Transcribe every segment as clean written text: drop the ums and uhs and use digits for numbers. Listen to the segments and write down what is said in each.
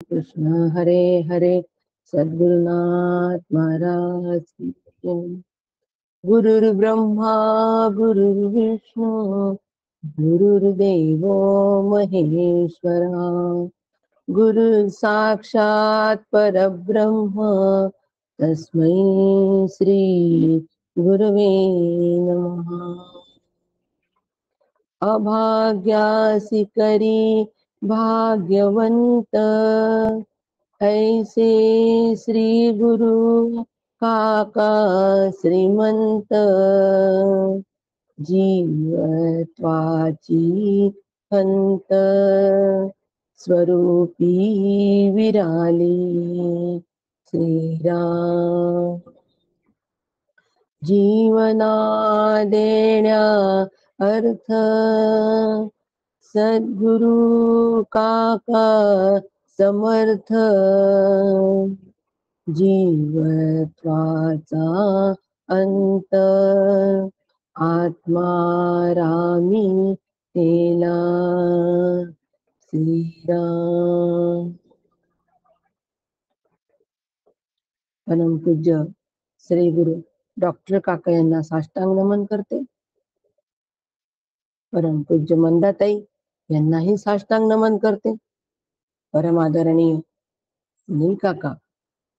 कृष्ण हरे हरे। सद्गुरुनाथ महाराज की जय। गुरुर्ब्रह्मा गुरुर्विष्णू गुरुर्देवो महेश्वरा। गुरु साक्षात् परब्रह्म तस्मै श्री गुरवे नमः। अभाग्यासी करी भाग्यवंत, ऐसे श्री गुरु काका श्रीमंत। जीवत्वाची हंत, स्वरूपी विराली श्रीराम। जीवना देण्या अर्थ, सद्गुरु काका समर्थ। जीवत्वाचा अंत, आत्मारामी केला श्रीराम। परमपूज्य श्री गुरु डॉक्टर काका यांना साष्टांग नमन करते। परमपूज्य मंदाताई यांनाही साष्टांग नमन करते। परमादरणीय सुनील काका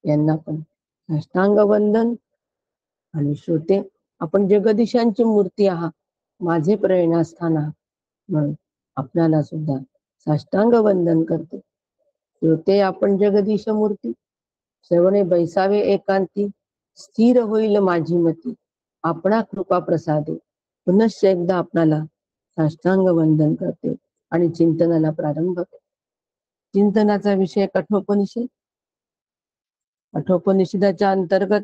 यांना पण साष्टांग वंदन। आणि श्रोते, आपण जगदीशांची मूर्ती आहात, माझे प्रेरणास्थान आहात, म्हणून आपल्याला सुद्धा साष्टांग वंदन करते। श्रोते, आपण जगदीश मूर्ती, श्रवणे बैसावे एकांती, स्थिर होईल माझी मती, आपणा कृपा प्रसादे। पुनश्च एकदा आपणाला साष्टांग वंदन करते आणि चिंतनाला प्रारंभ करते। चिंतनाचा विषय कठोपनिषद। कठोपनिषदाच्या अंतर्गत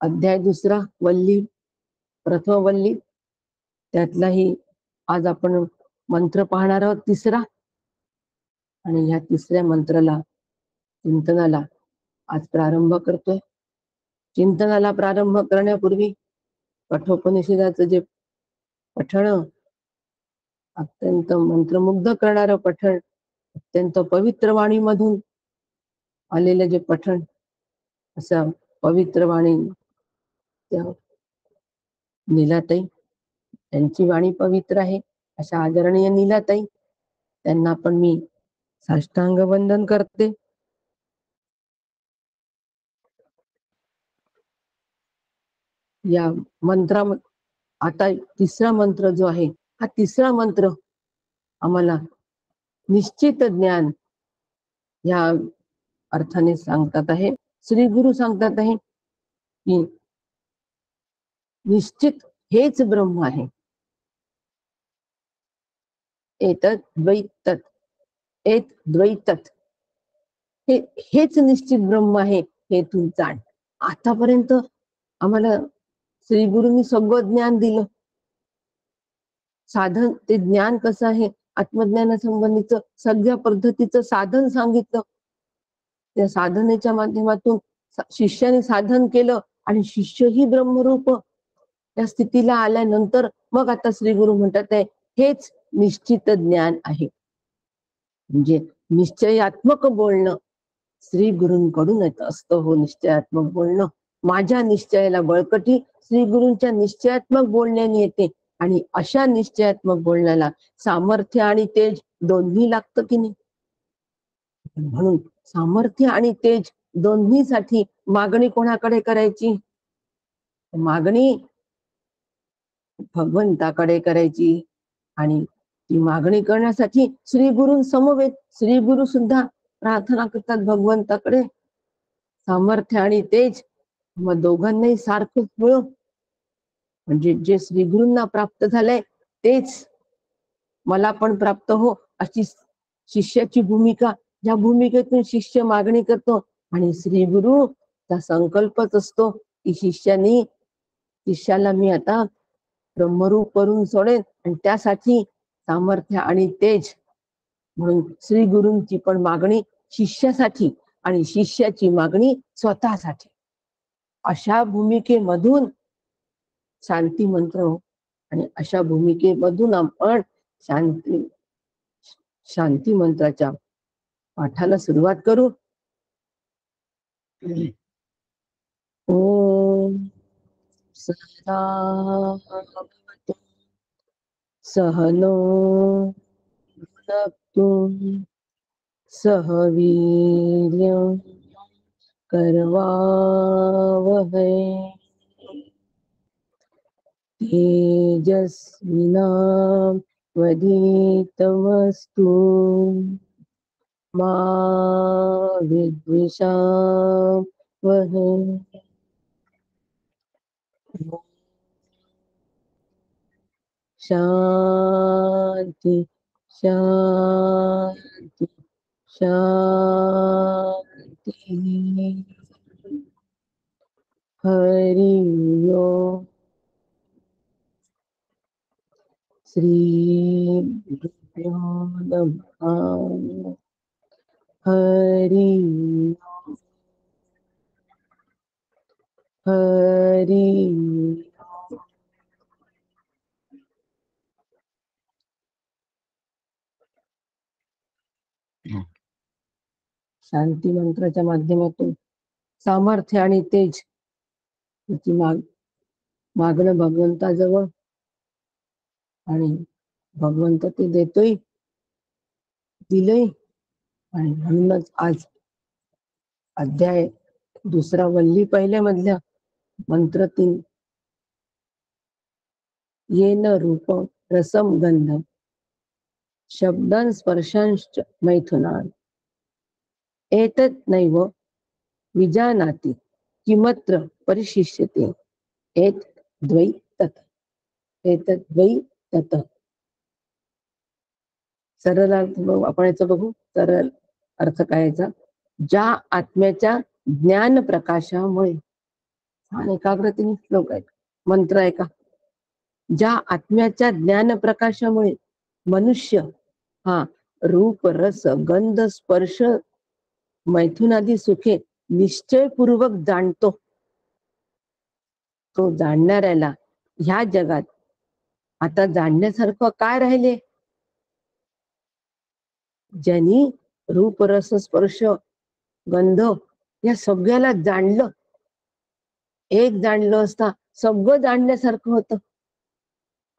अध्याय 2 वल्ली, प्रथम वल्ली, त्यातलाही आज आपण मंत्र पाहणार आहोत 3. आणि ह्या 3ऱ्या मंत्राला चिंतनाला आज प्रारंभ करतोय। चिंतनाला प्रारंभ करण्यापूर्वी कठोपनिषदाचं जे पठण, अत्यंत मंत्रमुग्ध करणारं पठण, अत्यंत पवित्र वाणीमधून आलेलं जे पठण, असं पवित्र वाणी नीलाताई, त्यांची वाणी पवित्र आहे अशा आदरणीय नीलाताई, त्यांना पण मी साष्टांग वंदन करते। या मंत्रा आता 3रा मंत्र जो आहे, हा 3रा मंत्र आम्हाला निश्चित ज्ञान या अर्थाने सांगतात आहे। श्री गुरु सांगतात आहे की निश्चित हेच ब्रह्म आहे। एतत् द्वैतत्, एत द्वैतत्, हेच निश्चित ब्रह्म आहे, हे तू जाण। आतापर्यंत आम्हाला श्री गुरूंनी सगळं ज्ञान दिलं। साधन, ते ज्ञान कसं आहे, आत्मज्ञानासंबंधीचं सगळ्या पद्धतीचं साधन सांगितलं। त्या साधनेच्या माध्यमातून शिष्याने साधन केलं आणि शिष्यही ब्रह्मरूप त्या स्थितीला आल्यानंतर मग आता श्री गुरु म्हणतात आहे, हेच निश्चित ज्ञान आहे। म्हणजे निश्चयात्मक बोलणं श्री गुरूंकडून येत असतं। हो, निश्चयात्मक बोलणं, माझ्या निश्चयाला बळकटी श्री गुरूंच्या निश्चयात्मक बोलण्याने येते। आणि अशा निश्चयात्मक बोलण्याला सामर्थ्य आणि तेज दोन्ही लागतं की नाही। म्हणून सामर्थ्य आणि तेज दोन्हीसाठी मागणी कोणाकडे करायची? मागणी भगवंताकडे करायची। आणि ती मागणी करण्यासाठी श्री गुरु समवेत श्री गुरु सुद्धा प्रार्थना करतात भगवंताकडे, सामर्थ्य आणि तेज मग दोघांनाही सारखंच मिळो, म्हणजे जे श्री गुरूंना प्राप्त झालंय तेच मला पण प्राप्त हो, अशी शिष्याची भूमिका। ज्या भूमिकेतून शिष्य मागणी करतो आणि श्री गुरु चा संकल्पच असतो की शिष्याला मी आता ब्रह्मरूप करून सोडेन, आणि त्यासाठी सामर्थ्य आणि तेज, म्हणून श्री गुरूंची पण मागणी शिष्यासाठी आणि शिष्याची मागणी स्वतःसाठी, अशा भूमिकेमधून शांती मंत्र। आणि अशा भूमिकेमधून आपण शांती मंत्राच्या पाठाला सुरुवात करू. ओम सहना भवतु सहनो भुनक्तु सह वीर्यं करवावहै तेजस्विनावधीतमस्तु मा विद्विषावहै. शांति शांति शांति. हरि ओम. श्री गुरुभ्यो नमः. हरि ओम. हरि ओम. शांती मंत्राच्या माध्यमातून सामर्थ्य आणि तेज याची मागणं भगवंताजवळ, आणि भगवंत ते देतोय, दिलंय. आणि म्हणूनच आज अध्याय दुसरा वल्ली पहिल्या मधल्या मंत्र 3, येन रूप रसम गंध शब्दान स्पर्शांश्च मैथुनान एतत् नैव विजानाति किमत्र परिशिष्यते एत द्वै तत्. एतत् द्वै तत्. सरळ अर्थ आपण याचा बघू. सरळ अर्थ काय याचा? ज्या आत्म्याच्या ज्ञान प्रकाशामुळे, छान एकाग्रतेने श्लोक आहे, मंत्र आहे का. ज्या आत्म्याच्या ज्ञान प्रकाशामुळे मनुष्य हा रूप रस गंध स्पर्श मैथुनादी सुखे निश्चयपूर्वक जाणतो, तो जाणणाऱ्याला ह्या जगात आता जाणण्यासारखं काय राहिले? ज्यांनी रूप रस स्पर्श गंध या सगळ्याला जाणलं, एक जाणलं असता सगळं जाणण्यासारखं होतं,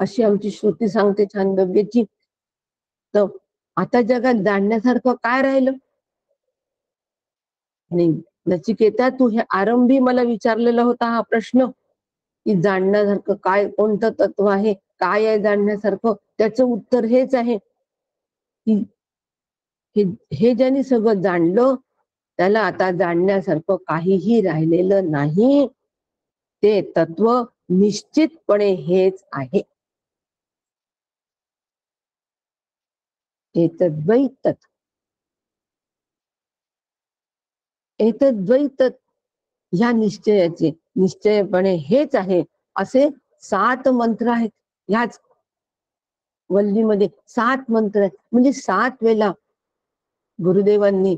अशी आमची श्रुती सांगते छांदोग्याची. तर आता जगात जाणण्यासारखं काय राहिलं? आणि नचिकेता, तू हे आरंभी मला विचारलेला होता हा प्रश्न, की जाणण्यासारखं काय, कोणतं तत्व आहे, काय आहे जाणण्यासारखं? त्याचं उत्तर हेच आहे की हे ज्यांनी सगळं जाणलं त्याला आता जाणण्यासारखं काहीही राहिलेलं नाही. ते तत्व निश्चितपणे हेच आहे. एतद्वैतत्. एतद्वैतत् ह्या निश्चयाचे निश्चयपणे हेच आहे असे 7 मंत्र आहेत. ह्याच वल्लीमध्ये 7 मंत्र आहेत. म्हणजे 7 वेळा गुरुदेवांनी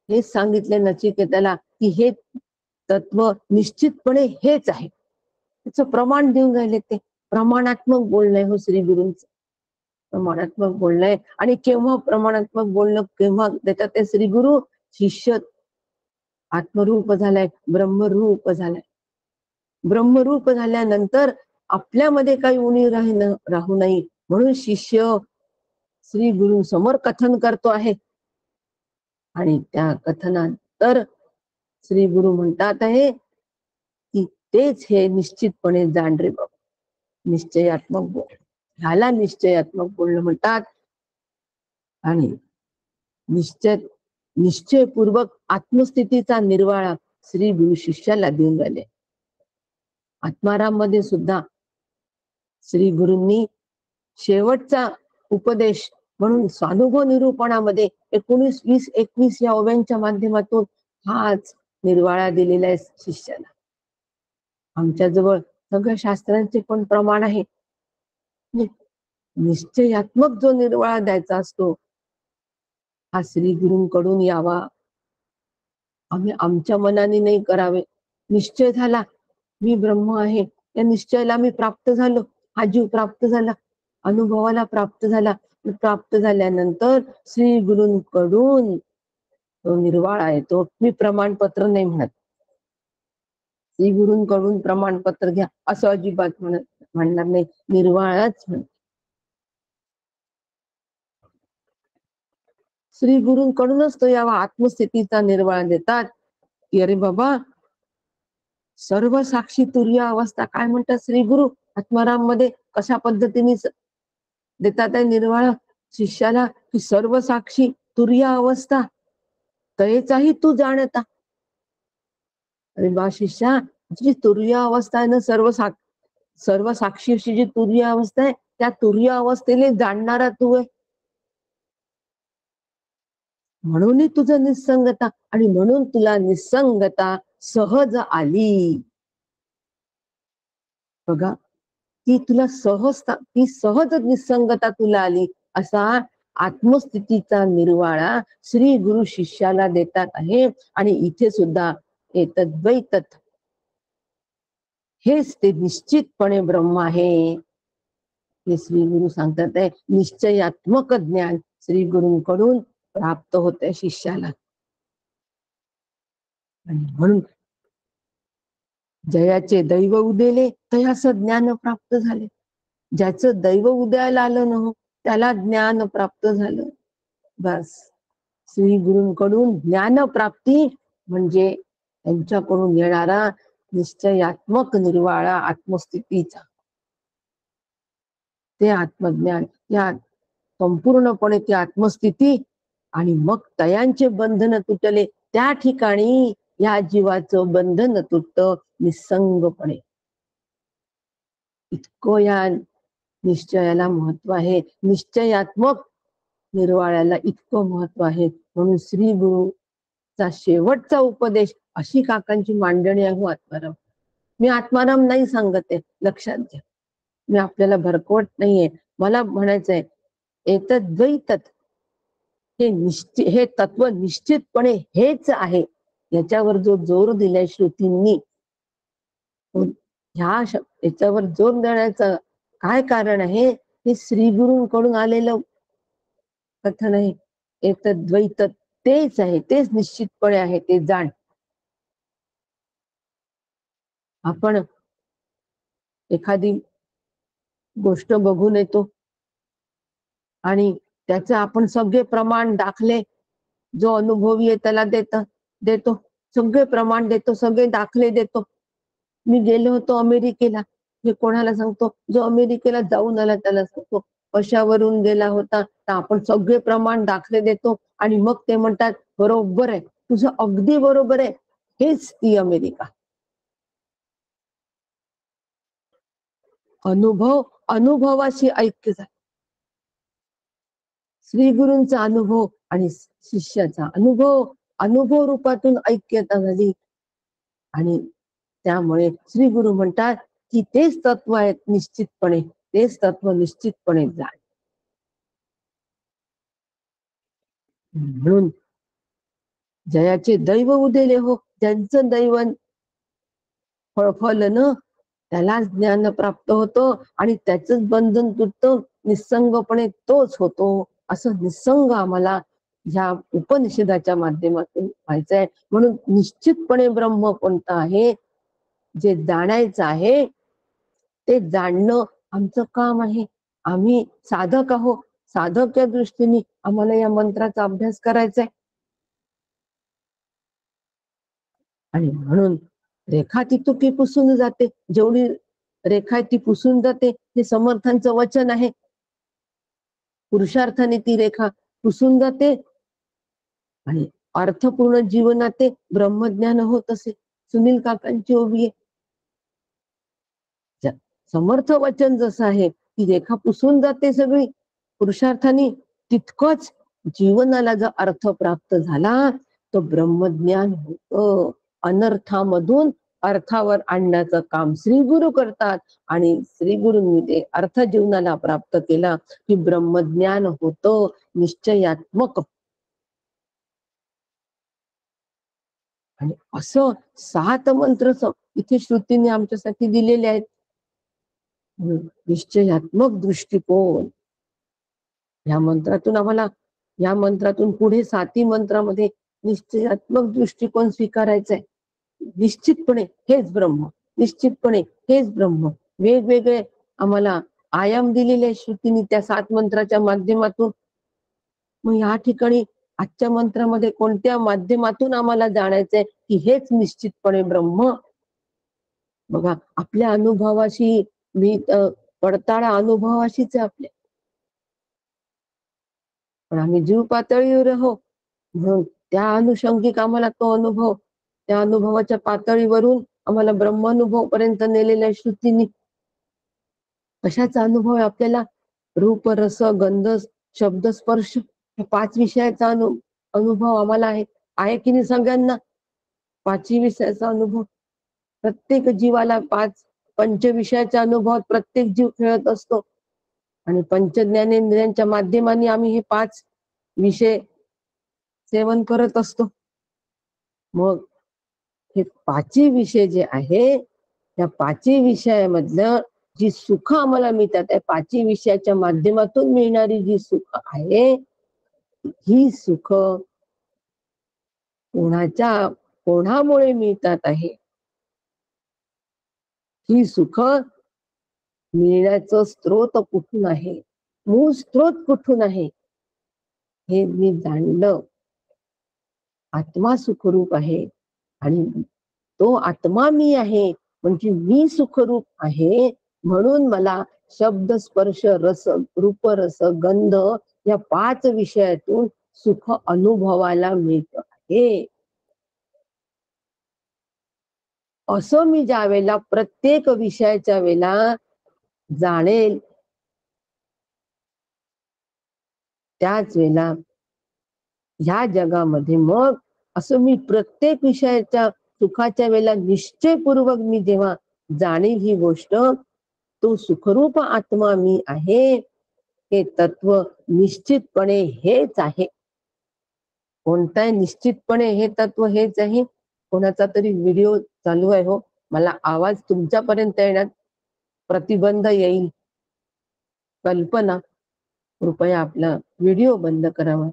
हेच सांगितले नचिकेताला की हे तत्व निश्चितपणे हेच आहे. त्याचं प्रमाण देऊन राहिले. ते प्रमाणात्मक बोलणं हो श्री गुरूंचं. प्रमाणात्मक बोलणं. आणि केव्हा प्रमाणात्मक बोलणं, केव्हा देतात ते श्री गुरु? शिष्य आत्मरूप झालाय, ब्रह्मरूप झालाय. ब्रह्मरूप झाल्यानंतर आपल्यामध्ये काही उणी राहू नये म्हणून शिष्य श्री गुरु समोर कथन करतो आहे. आणि त्या कथनानंतर श्री गुरु म्हणतात आहे की तेच हे निश्चितपणे जाण रे बाबा. निश्चयात्मक बोल, ह्याला निश्चयात्मक बोलणं म्हणतात. आणि निश्चयपूर्वक आत्मस्थितीचा निर्वाळा श्री गुरु शिष्याला देऊन राहिले. आत्माराम मध्ये सुद्धा श्री गुरूंनी शेवटचा उपदेश म्हणून स्वानुभव निरूपणामध्ये 19, 20, 21 या ओव्यांच्या माध्यमातून हाच निर्वाळा दिलेला आहे शिष्याला. आमच्याजवळ सगळ्या शास्त्रांचे पण प्रमाण आहे. निश्चयात्मक जो निर्वाळा द्यायचा असतो हा श्री गुरूंकडून यावा. आम्ही आमच्या मनाने नाही करावे. निश्चय झाला मी ब्रह्म आहे, त्या निश्चयाला मी प्राप्त झालो, हा जीव प्राप्त झाला, अनुभवाला प्राप्त झाला. प्राप्त झाल्यानंतर श्री गुरूंकडून तो निर्वाळा आहे. तो मी प्रमाणपत्र नाही म्हणत. श्री गुरूंकडून प्रमाणपत्र घ्या असं अजिबात म्हणणार नाही. निर्वाळाच म्हण. श्री गुरूंकडूनच तो या आत्मस्थितीचा निर्वाळा देतात की अरे बाबा, सर्व साक्षी तुर्य अवस्था काय म्हणतात श्री गुरु आत्माराम मध्ये कशा पद्धतीने देतात आहे निर्वाळा शिष्याला की सर्व साक्षी तुर्य अवस्था तयेचाही तू जाणता. अरे बा शिष्या, जी तुर्य अवस्था आहे ना, सर्व साक्षीची जी तुर्य अवस्था आहे त्या तुर्य अवस्थेने जाणणारा तू आहे. म्हणून तुझं निसंगता आणि म्हणून तुला निसंगता सहज आली. बघा, ती तुला ती सहज निसंगता तुला आली. असा आत्मस्थितीचा निर्वाळा श्री गुरु शिष्याला देतात आहे. आणि इथे सुद्धा एतद्वैतत हेच ते निश्चितपणे ब्रह्म आहे हे श्री गुरु सांगतात आहे. निश्चयात्मक ज्ञान श्री गुरूंकडून प्राप्त होते शिष्याला. म्हणून जयाचे दैव उदेले तयास ज्ञान प्राप्त झाले. ज्याचं दैव उदयाला आलं न त्याला ज्ञान प्राप्त झालं. बस श्री गुरूंकडून ज्ञान प्राप्ती म्हणजे त्यांच्याकडून येणारा निश्चयात्मक निर्वाळा आत्मस्थितीचा, ते आत्मज्ञान, या संपूर्णपणे ती आत्मस्थिती. आणि मग तयांचे बंधन तुटले. त्या ठिकाणी या जीवाचं बंधन तुटतं निसंगपणे. इतकं या निश्चयाला महत्व आहे. निश्चयात्मक निर्वाळ्याला इतकं महत्व आहे. म्हणून श्री गुरुचा शेवटचा उपदेश अशी काकांची मांडणी आहे. आत्माराम, मी आत्माराम नाही सांगत आहे, लक्षात घ्या. मी आपल्याला भरकवत नाहीये. मला म्हणायचंय एतद्वैतत हे तत्व निश्चितपणे हेच आहे. याच्यावर जो जोर दिलाय श्रुतींनी, याच्यावर जोर देण्याचं काय कारण आहे? हे श्री गुरूंकडून आलेलं कथन आहे. एतद्वैत तेच आहे, तेच निश्चितपणे आहे, ते जाण. आपण एखादी गोष्ट बघून येतो आणि त्याचे आपण सगळे प्रमाण दाखले, जो अनुभवी आहे त्याला देतो, सगळे प्रमाण देतो, सगळे दाखले देतो. मी गेलो होतो अमेरिकेला, हे कोणाला सांगतो? जो अमेरिकेला जाऊन आला त्याला सांगतो. कशावरून गेला होता तर आपण सगळे प्रमाण दाखले देतो. आणि मग ते म्हणतात बरोबर आहे, तुझं अगदी बरोबर आहे, हेच ती अमेरिका. अनुभवाशी ऐक्य झालं. श्री गुरूंचा अनुभव आणि शिष्याचा अनुभव रूपातून ऐक्यता झाली. आणि त्यामुळे श्री गुरु म्हणतात की तेच तत्व आहे निश्चितपणे, तेच तत्व निश्चितपणे जाण. म्हणून जयाचे दैव उदेले हो, ज्यांचं दैवन फळफळलं त्याला ज्ञान प्राप्त होतं आणि त्याच बंधन तुटतं. निसंगपणे तोच होतो. असं निसंग आम्हाला ह्या उपनिषदाच्या माध्यमातून व्हायचंय. म्हणून निश्चितपणे ब्रह्म कोणतं आहे, जे जाणायचं आहे ते जाणणं आमचं काम आहे. आम्ही साधक आहोत. साधक या दृष्टीने आम्हाला या मंत्राचा अभ्यास करायचा आहे. आणि म्हणून रेखा ती तुकी पुसून जाते. जेवढी रेखा ती पुसून जाते, हे समर्थांचं वचन आहे. पुरुषार्थाने ती रेखा पुसून जाते आणि अर्थपूर्ण जीवनात ते ब्रह्मज्ञान होत असे. सुनील काकांची ओवी आहे. समर्थ वचन जसं आहे, ती रेखा पुसून जाते सगळी पुरुषार्थाने, तितकंच जीवनाला जर अर्थ प्राप्त झाला तर ब्रह्मज्ञान होतं. अनर्थामधून अर्थावर आणण्याचं काम श्री गुरु करतात. आणि श्री गुरूंनी ते अर्थ जीवनाला प्राप्त केला की ब्रह्मज्ञान होतं निश्चयात्मक. आणि असं 7 मंत्र इथे श्रुतीने आमच्यासाठी दिलेले आहेत. निश्चयात्मक दृष्टिकोन या मंत्रातून आम्हाला, या मंत्रातून पुढे 7ही मंत्रामध्ये निश्चयात्मक दृष्टिकोन स्वीकारायचा आहे. निश्चितपणे हेच ब्रह्म, निश्चितपणे हेच ब्रह्म. वेगवेगळे आम्हाला आयाम दिलेले श्रुतीने त्या 7 मंत्राच्या माध्यमातून. मग या ठिकाणी आजच्या मंत्रामध्ये कोणत्या माध्यमातून आम्हाला जाणायचंय की हेच निश्चितपणे ब्रह्म. बघा आपल्या अनुभवाशी मी पडताळा अनुभवाशीच आहे आपल्या, पण आम्ही जीव पातळीवर आहो म्हणून त्या अनुषंगिक आम्हाला तो अनुभव, त्या अनुभवाच्या पातळीवरून आम्हाला ब्रह्मानुभव पर्यंत नेलेल्या श्रुतीने. कशाचा अनुभव आहे आपल्याला? रूप रस गंध शब्द स्पर्श या 5 विषयाचा अनुभव आम्हाला आहे की नाही सगळ्यांना? 5 विषयाचा अनुभव प्रत्येक जीवाला 5 पंचविषयाच्या अनुभवात प्रत्येक जीव खेळत असतो आणि पंचज्ञानेंद्रियांच्या माध्यमाने आम्ही हे 5 विषय सेवन करत असतो. मग हे 5 विषय जे आहे त्या 5 विषयामधलं जी सुख आम्हाला मिळतात, त्या 5 विषयाच्या माध्यमातून मिळणारी जी सुख आहे ही सुख कोणामुळे मिळतात आहे? ही सुख मिळण्याचं स्रोत कुठून आहे, मूळ स्रोत कुठून आहे हे मी जाणलं. आत्मा सुखरूप आहे आणि तो आत्मा मी आहे म्हणजे मी सुखरूप आहे म्हणून मला शब्द स्पर्श रस रूप रस गंध या 5 विषयातून सुख अनुभवायला मिळत आहे. असं मी ज्या वेळेला प्रत्येक विषयाच्या वेळेला जाणेल त्याच वेळेला ह्या जगामध्ये मग असं मी प्रत्येक विषयाच्या सुखाच्या वेळेला निश्चयपूर्वक मी जेव्हा जाणील ही गोष्ट, तो सुखरूप आत्मा मी आहे हे तत्व निश्चितपणे हेच आहे. कोणताही निश्चितपणे हे तत्व हेच आहे. कोणाचा तरी व्हिडिओ चालू आहे हो, मला आवाज तुमच्यापर्यंत येण्यात प्रतिबंध येईल. कल्पना कृपया आपला व्हिडिओ बंद करावा.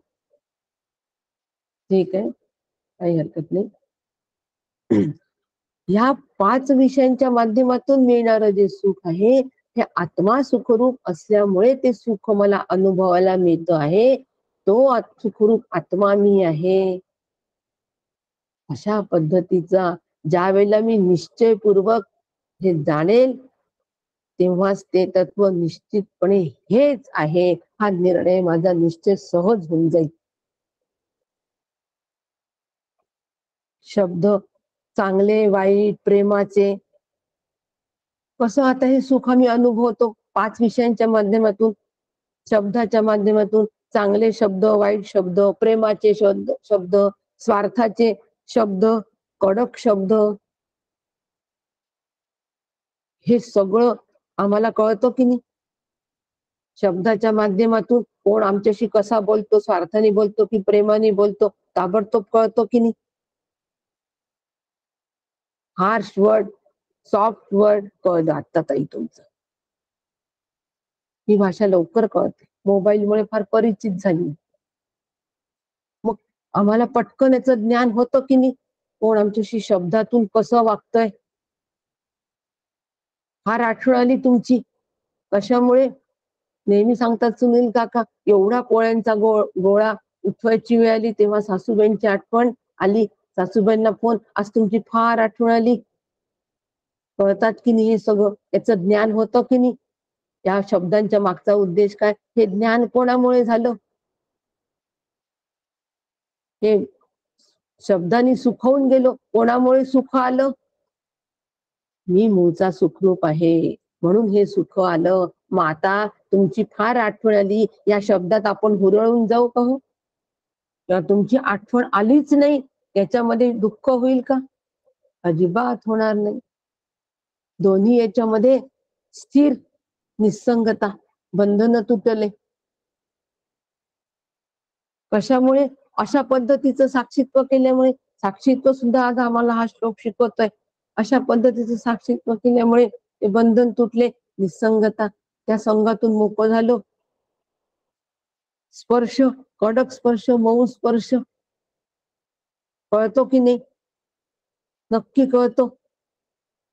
ठीक आहे, काही हरकत नाही. ह्या 5 विषयांच्या माध्यमातून मिळणारं जे सुख आहे हे आत्मा सुखरूप असल्यामुळे ते सुख मला अनुभवायला मिळत आहे. तो सुखरूप आत्मा मी आहे. अशा पद्धतीचा ज्या वेळेला मी निश्चयपूर्वक हे जाणेल तेव्हाच ते तत्व निश्चितपणे हेच आहे हा निर्णय माझा निश्चय सहज होऊन जाईल. शब्द चांगले वाईट प्रेमाचे कसं आता हे सुख आम्ही अनुभवतो 5 विषयांच्या माध्यमातून, शब्दाच्या माध्यमातून. चांगले शब्द, वाईट शब्द, प्रेमाचे शब्द, स्वार्थाचे शब्द, कडक शब्द, हे सगळं आम्हाला कळतं की नाही? शब्दाच्या माध्यमातून कोण आमच्याशी कसा बोलतो, स्वार्थाने बोलतो की प्रेमाने बोलतो, ताबडतोब कळतो की नाही? हार्श वर्ड, सॉफ्ट वर्ड कळतं आता ताई तुमचं. ही भाषा लवकर कळते, मोबाईलमुळे फार परिचित झाली. मग आम्हाला पटकन याचं ज्ञान होतं की नाही? कोण आमच्याशी शब्दातून कसं वागतंय. फार आठवण आली तुमची. कशामुळे? नेहमी सांगतात सुनील काका, एवढा पोळ्यांचा गोळा उठवायची वेळ आली तेव्हा सासूबाईंची आठवण आली. सासूबाईंना फोन, आज तुमची फार आठवण आली. कळतात की नाही हे सगळं? याचं ज्ञान होतं की नाही? या शब्दांच्या मागचा उद्देश काय हे ज्ञान कोणामुळे झालं? हे शब्दांनी सुखवून गेलो, कोणामुळे सुख आलं? मी मूळचा सुखरूप आहे म्हणून हे सुख आलं. मग आता तुमची फार आठवण आली या शब्दात आपण हुरळून जाऊ का हो? किंवा तुमची आठवण आलीच नाही याच्यामध्ये दुःख होईल का? अजिबात होणार नाही. दोन्ही याच्यामध्ये स्थिर निसंगता, बंधन तुटले. कशामुळे? अशा पद्धतीचं साक्षीत्व केल्यामुळे. साक्षीत्व सुद्धा आज आम्हाला हा श्लोक शिकवतोय. अशा पद्धतीचं साक्षीत्व केल्यामुळे ते बंधन तुटले, निसंगता, त्या संघातून मोकळं झालो. स्पर्श, कडक स्पर्श, मऊ स्पर्श, कळतो की नाही? नक्की कळतो.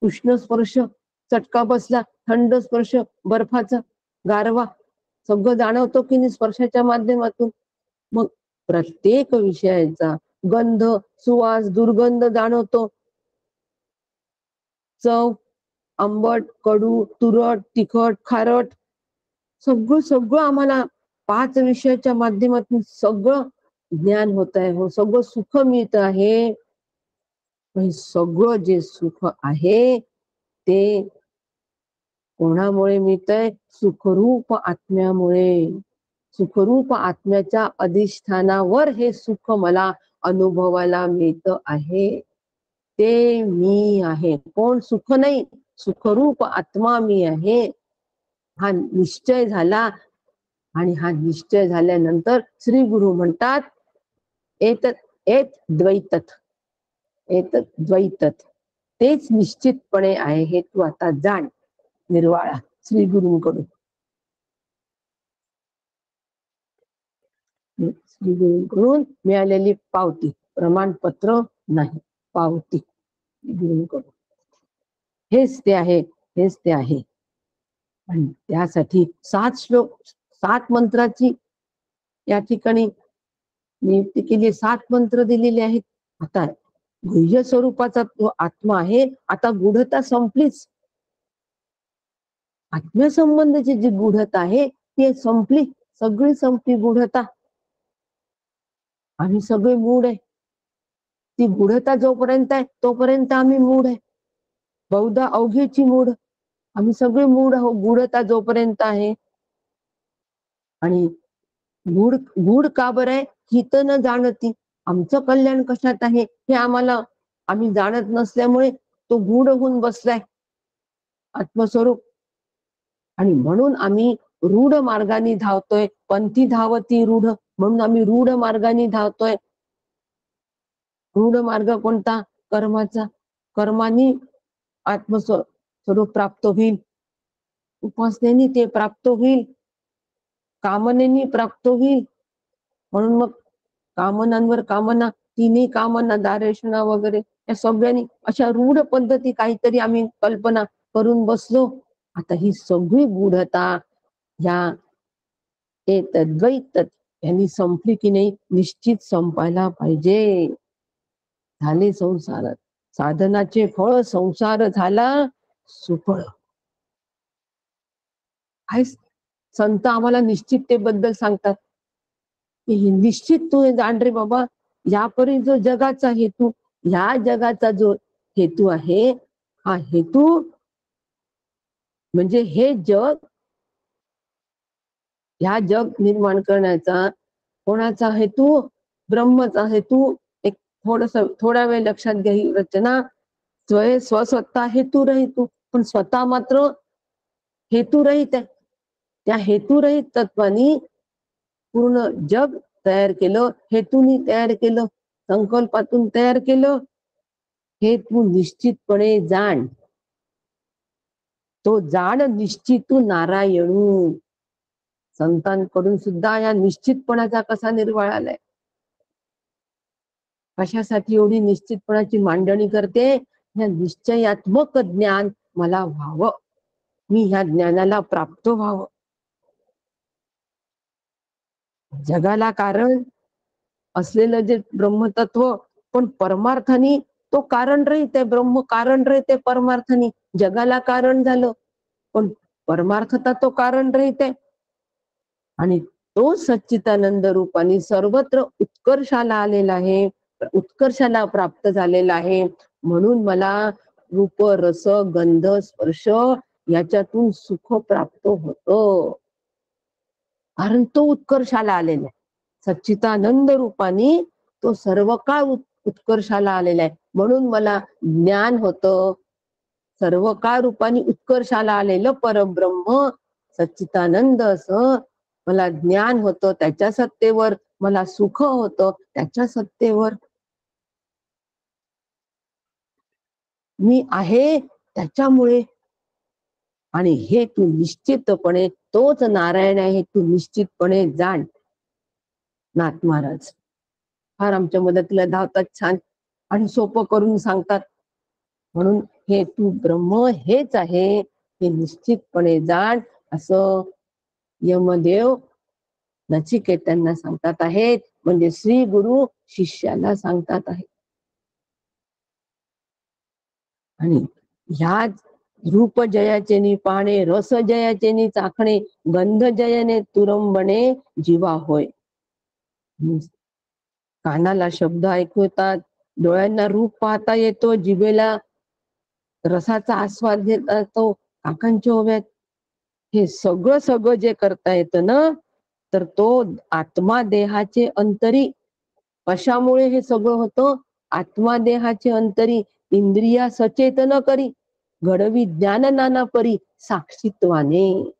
उष्ण स्पर्श, चटका बसला, थंड स्पर्श, बर्फाचा, गारवा, सगळं जाणवतो की नाही स्पर्शाच्या माध्यमातून? मग प्रत्येक विषयाचा गंध, सुवास, दुर्गंध जाणवतो. चव, आंबट, कडू, तुरट, तिखट, खारट, सगळं सगळं आम्हाला 5 विषयाच्या माध्यमातून सगळं ज्ञान होत आहे. हो, सगळं सुख मिळत आहे. पण सगळं जे सुख आहे ते कोणामुळे मिळतंय? सुखरूप आत्म्यामुळे. सुखरूप आत्म्याच्या अधिष्ठानावर हे सुख मला अनुभवायला मिळत आहे. ते मी आहे. कोण? सुख नाही, सुखरूप आत्मा मी आहे. हा निश्चय झाला आणि हा निश्चय झाल्यानंतर श्री गुरु म्हणतात एत द्वैतत, एत द्वैतत, तेच निश्चितपणे आहे हे तू आता जाण. निर्वाळा श्री गुरूंकडून. श्री गुरूंकडून मिळालेली पावती, प्रमाणपत्र नाही, पावती गुरूंकडून. हेच ते आहे, हेच ते आहे. आणि त्यासाठी 7 श्लोक, 7 मंत्राची या ठिकाणी नियुक्ती केली, 7 मंत्र दिलेले आहेत. आता गुह्य स्वरूपाचा तो आत्मा आहे, आता गूढता संपलीच. आत्म्यासंबंधीची जी गूढता आहे ती संपली, सगळी संपली गूढता. आम्ही सगळे मूढ आहे. ती गूढता जोपर्यंत आहे तोपर्यंत आम्ही मूढ आहे. बहुधा अवघेची मूढ, आम्ही सगळे मूढ आहोत गूढता जोपर्यंत आहे. आणि गूढ गूढ का बरं आहे? हित न जाणती. आमचं कल्याण कशात आहे हे आम्ही जाणत नसल्यामुळे तो गूढ होऊन बसलाय आत्मस्वरूप. आणि म्हणून आम्ही रूढ मार्गाने धावतोय. पंथी धावती रूढ, म्हणून आम्ही रूढ मार्गाने धावतोय. रूढ मार्ग कोणता? कर्माचा. कर्मानी आत्मस्वरूप प्राप्त होईल, उपासनेनी ते प्राप्त होईल, कामनेनी प्राप्त होईल. म्हणून मग कामनांवर कामना, तिन्ही कामना, दारेशना वगैरे या सगळ्यांनी अशा रूढ पद्धती काहीतरी आम्ही कल्पना करून बसलो. आता ही सगळी गूढता ह्या द्वैत यांनी संपली की नाही? निश्चित संपायला पाहिजे. झाले संसारात साधनाचे फळ, संसार झाला सुफळ. संत आम्हाला निश्चिततेबद्दल सांगतात की निश्चित तू जाण रे बाबा, यापरी जो जगाचा हेतू, ह्या जगाचा जो हेतू आहे, हा हेतू म्हणजे हे जग, ह्या जग निर्माण करण्याचा कोणाचा हेतू? ब्रह्मचा हेतू. एक थोडा वेळ लक्षात घ्या ही रचना. स्वतः हेतू रहित, पण स्वतः मात्र हेतू रहित आहे. त्या हेतुरहित तत्वानी पूर्ण जग तयार केलं, हेतूनी तयार केलं, संकल्पातून तयार केलं. हे तू निश्चितपणे जाण. तो जाण निश्चितू नारायणू. संतांकडून सुद्धा या निश्चितपणाचा कसा निर्वाळा आलाय. कशासाठी एवढी निश्चितपणाची मांडणी करते? ह्या निश्चयात्मक ज्ञान मला व्हावं, मी ह्या ज्ञानाला प्राप्त व्हावं. जगाला कारण असलेलं जे ब्रह्मतत्व, पण परमार्थानी तो कारण रहित आहे. ब्रह्म कारण रहित आहे परमार्थानी. जगाला कारण झालं, पण परमार्थता तो कारण रहित आहे. आणि तो सच्चिदानंद रूपाने सर्वत्र उत्कर्षाला आलेला आहे, उत्कर्षाला प्राप्त झालेला आहे. म्हणून मला रूप, रस, गंध, स्पर्श याच्यातून सुख प्राप्त होतं, कारण तो उत्कर्षाला आलेला आहे. सच्चिदानंद रूपाने तो सर्व काळ उत्कर्षाला आलेला आहे. म्हणून मला ज्ञान होतं. सर्व काळ रूपाने उत्कर्षाला आलेलं परब्रह्म सच्चिदानंद असं मला ज्ञान होतं. त्याच्या सत्तेवर मला सुख होतं, त्याच्या सत्तेवर मी आहे त्याच्यामुळे. आणि हे तू निश्चितपणे, तोच नारायण आहे हे तू निश्चितपणे जाण. नाथ महाराज फार आमच्या मदतीला धावतात. छान आणि सोपं करून सांगतात. म्हणून हे तू ब्रह्म हेच आहे हे निश्चितपणे जाण, असं यमदेव नचिकेतांना सांगतात आहेत. म्हणजे श्री गुरु शिष्याला सांगतात आहे. आणि ह्याच रूप जयाचे पाणे, रस जयाचे चाखणे, गंध जयने तुरंबणे जीवा होय. कानाला शब्द ऐकू येतात, डोळ्यांना रूप पाहता येतो, जिभेला रसाचा आस्वाद घेता येतो, काकांच्या ओव्यात हे सगळं सगळं जे करता येतं ना, तर तो आत्मा देहाचे अंतरी. कशामुळे हे सगळं होतं? आत्मा देहाचे अंतरी इंद्रिया सचेतन करी, घडवी ज्ञान नाना परी साक्षीत्वाने.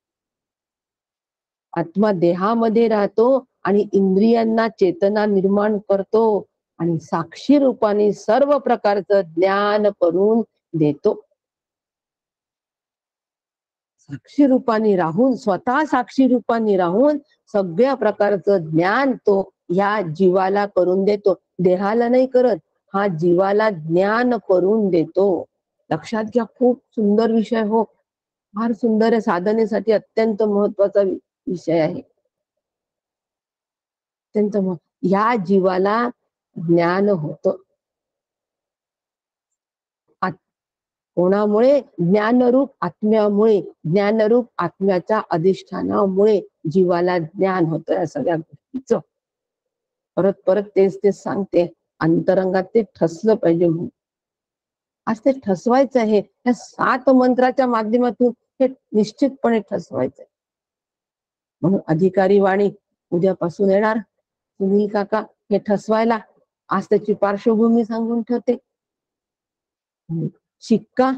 आत्मा देहामध्ये राहतो आणि इंद्रियांना चेतना निर्माण करतो आणि साक्षी रूपाने सर्व प्रकारचं ज्ञान करून देतो. साक्षी रूपाने राहून, स्वतः साक्षी रूपाने राहून सगळ्या प्रकारचं ज्ञान तो या जीवाला करून देतो. देहाला नाही करत, हा जीवाला ज्ञान करून देतो. लक्षात घ्या, खूप सुंदर विषय हो, फार सुंदर आहे, साधनेसाठी अत्यंत महत्वाचा विषय आहे. अत्यंत या जीवाला ज्ञान होतं. कोणामुळे? ज्ञानरूप आत्म्यामुळे. ज्ञानरूप आत्म्याच्या अधिष्ठानामुळे जीवाला ज्ञान होतं या सगळ्या गोष्टीचं. परत परत तेच तेच सांगते, अंतरंगात ते ठसलं पाहिजे म्हणून. आज ते ठसवायचं आहे, या 7 मंत्राच्या माध्यमातून हे निश्चितपणे ठसवायचंय. म्हणून अधिकारी वाणी उद्यापासून येणार सुनील काका हे ठसवायला. आज त्याची पार्श्वभूमी सांगून ठेवते. शिक्का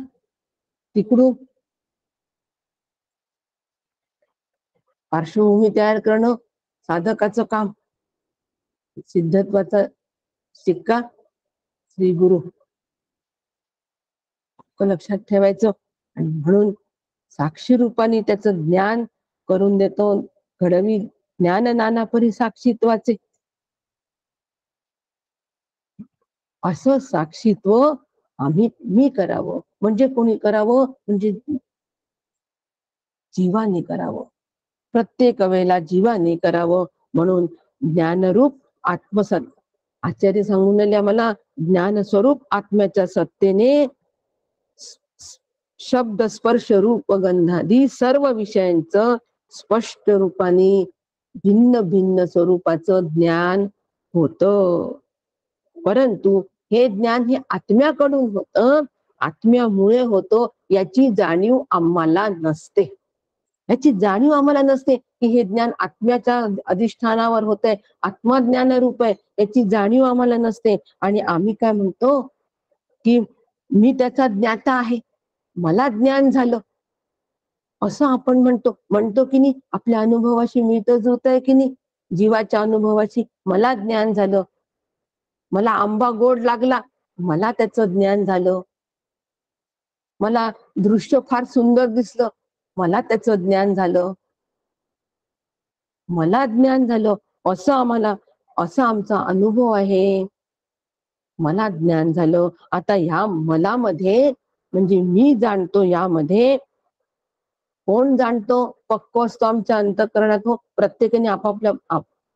तिकडून पार्श्वभूमी तयार करणं साधकाचं काम. सिद्धत्वाचा शिक्का श्री गुरु लक्षात ठेवायचं. आणि म्हणून साक्षी रूपाने त्याचं ज्ञान करून देतो. घडवी ज्ञान नाना परी साक्षीत्वाचे. असं साक्षीत्व मी करावं. म्हणजे कोणी करावं? म्हणजे जीवाने करावं. प्रत्येक वेळेला जीवाने करावं. म्हणून ज्ञानरूप आत्मसत आचार्य सांगून आले आम्हाला, ज्ञान स्वरूप आत्म्याच्या सत्तेने शब्द स्पर्श रूप गंधादी सर्व विषयांचं स्पष्ट रूपाने भिन्न भिन्न स्वरूपाचं ज्ञान होतं. परंतु हे ज्ञान हे आत्म्याकडून होतं, आत्म्यामुळे होतं, याची जाणीव आम्हाला नसते. याची जाणीव आम्हाला नसते की हे ज्ञान आत्म्याच्या अधिष्ठानावर होतंय, आत्मा ज्ञान रूप आहे, याची जाणीव आम्हाला नसते. आणि आम्ही काय म्हणतो की मी त्याचा ज्ञाता आहे, मला ज्ञान झालं, असं आपण म्हणतो की नाही. आपल्या अनुभवाशी मिळतं जुळतंय की नाही, जीवाच्या अनुभवाशी. मला ज्ञान झालं, मला आंबा गोड लागला, मला त्याचं ज्ञान झालं. मला दृश्य फार सुंदर दिसलं, मला त्याचं ज्ञान झालं. मला ज्ञान झालं असं आमचा अनुभव आहे. मला ज्ञान झालं. आता ह्या मला मध्ये म्हणजे मी जाणतो, यामध्ये कोण जाणतो? पक्क असतो आमच्या अंतःकरणात. हो, प्रत्येकाने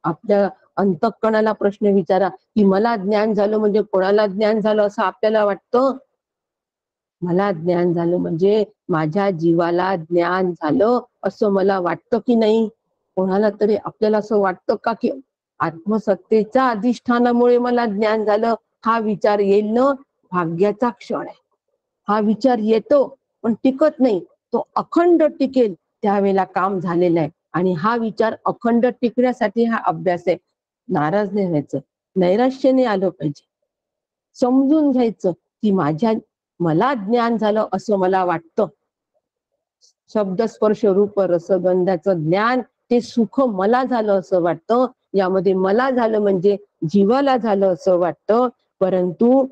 आपल्या अंतःकरणाला प्रश्न विचारा की मला ज्ञान झालं म्हणजे कोणाला ज्ञान झालं असं आपल्याला वाटतं? मला ज्ञान झालं म्हणजे माझ्या जीवाला ज्ञान झालं असं मला वाटतं की नाही? कोणाला तरी आपल्याला असं वाटतं का की आत्मसत्तेच्या अधिष्ठानामुळे मला ज्ञान झालं? हा विचार येईल ना, भाग्याचा क्षण आहे. हा विचार येतो पण टिकत नाही, तो अखंड टिकेल त्यावेळेला काम झालेलं आहे. आणि हा विचार अखंड टिकण्यासाठी हा अभ्यास आहे. नाराज नाही व्हायचं, नैराश्याने आलं पाहिजे. समजून घ्यायचं की मला ज्ञान झालं असं मला वाटतं. शब्द स्पर्श रूप रसगंधाचं ज्ञान ते सुख मला झालं असं वाटतं. यामध्ये मला झालं म्हणजे जीवाला झालं असं वाटतं. परंतु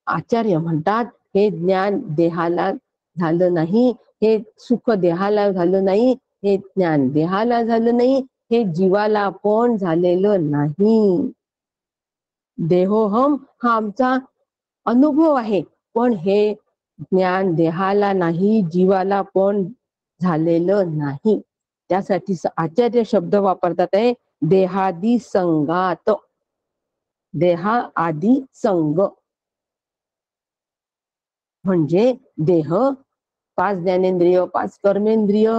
आचार्य म्हणतात हे ज्ञान देहाला झालं नाही, हे सुख देहाला झालं नाही, हे ज्ञान देहाला झालं नाही, हे जीवाला पण झालेलं नाही. देहोहम हा आमचा अनुभव आहे, पण हे ज्ञान देहाला नाही, जीवाला पण झालेलं नाही. त्यासाठी आचार्य शब्द वापरतात आहे देहादी संगात. देहा आदी संग म्हणजे देह, 5 ज्ञानेंद्रिय, 5 कर्मेंद्रिय,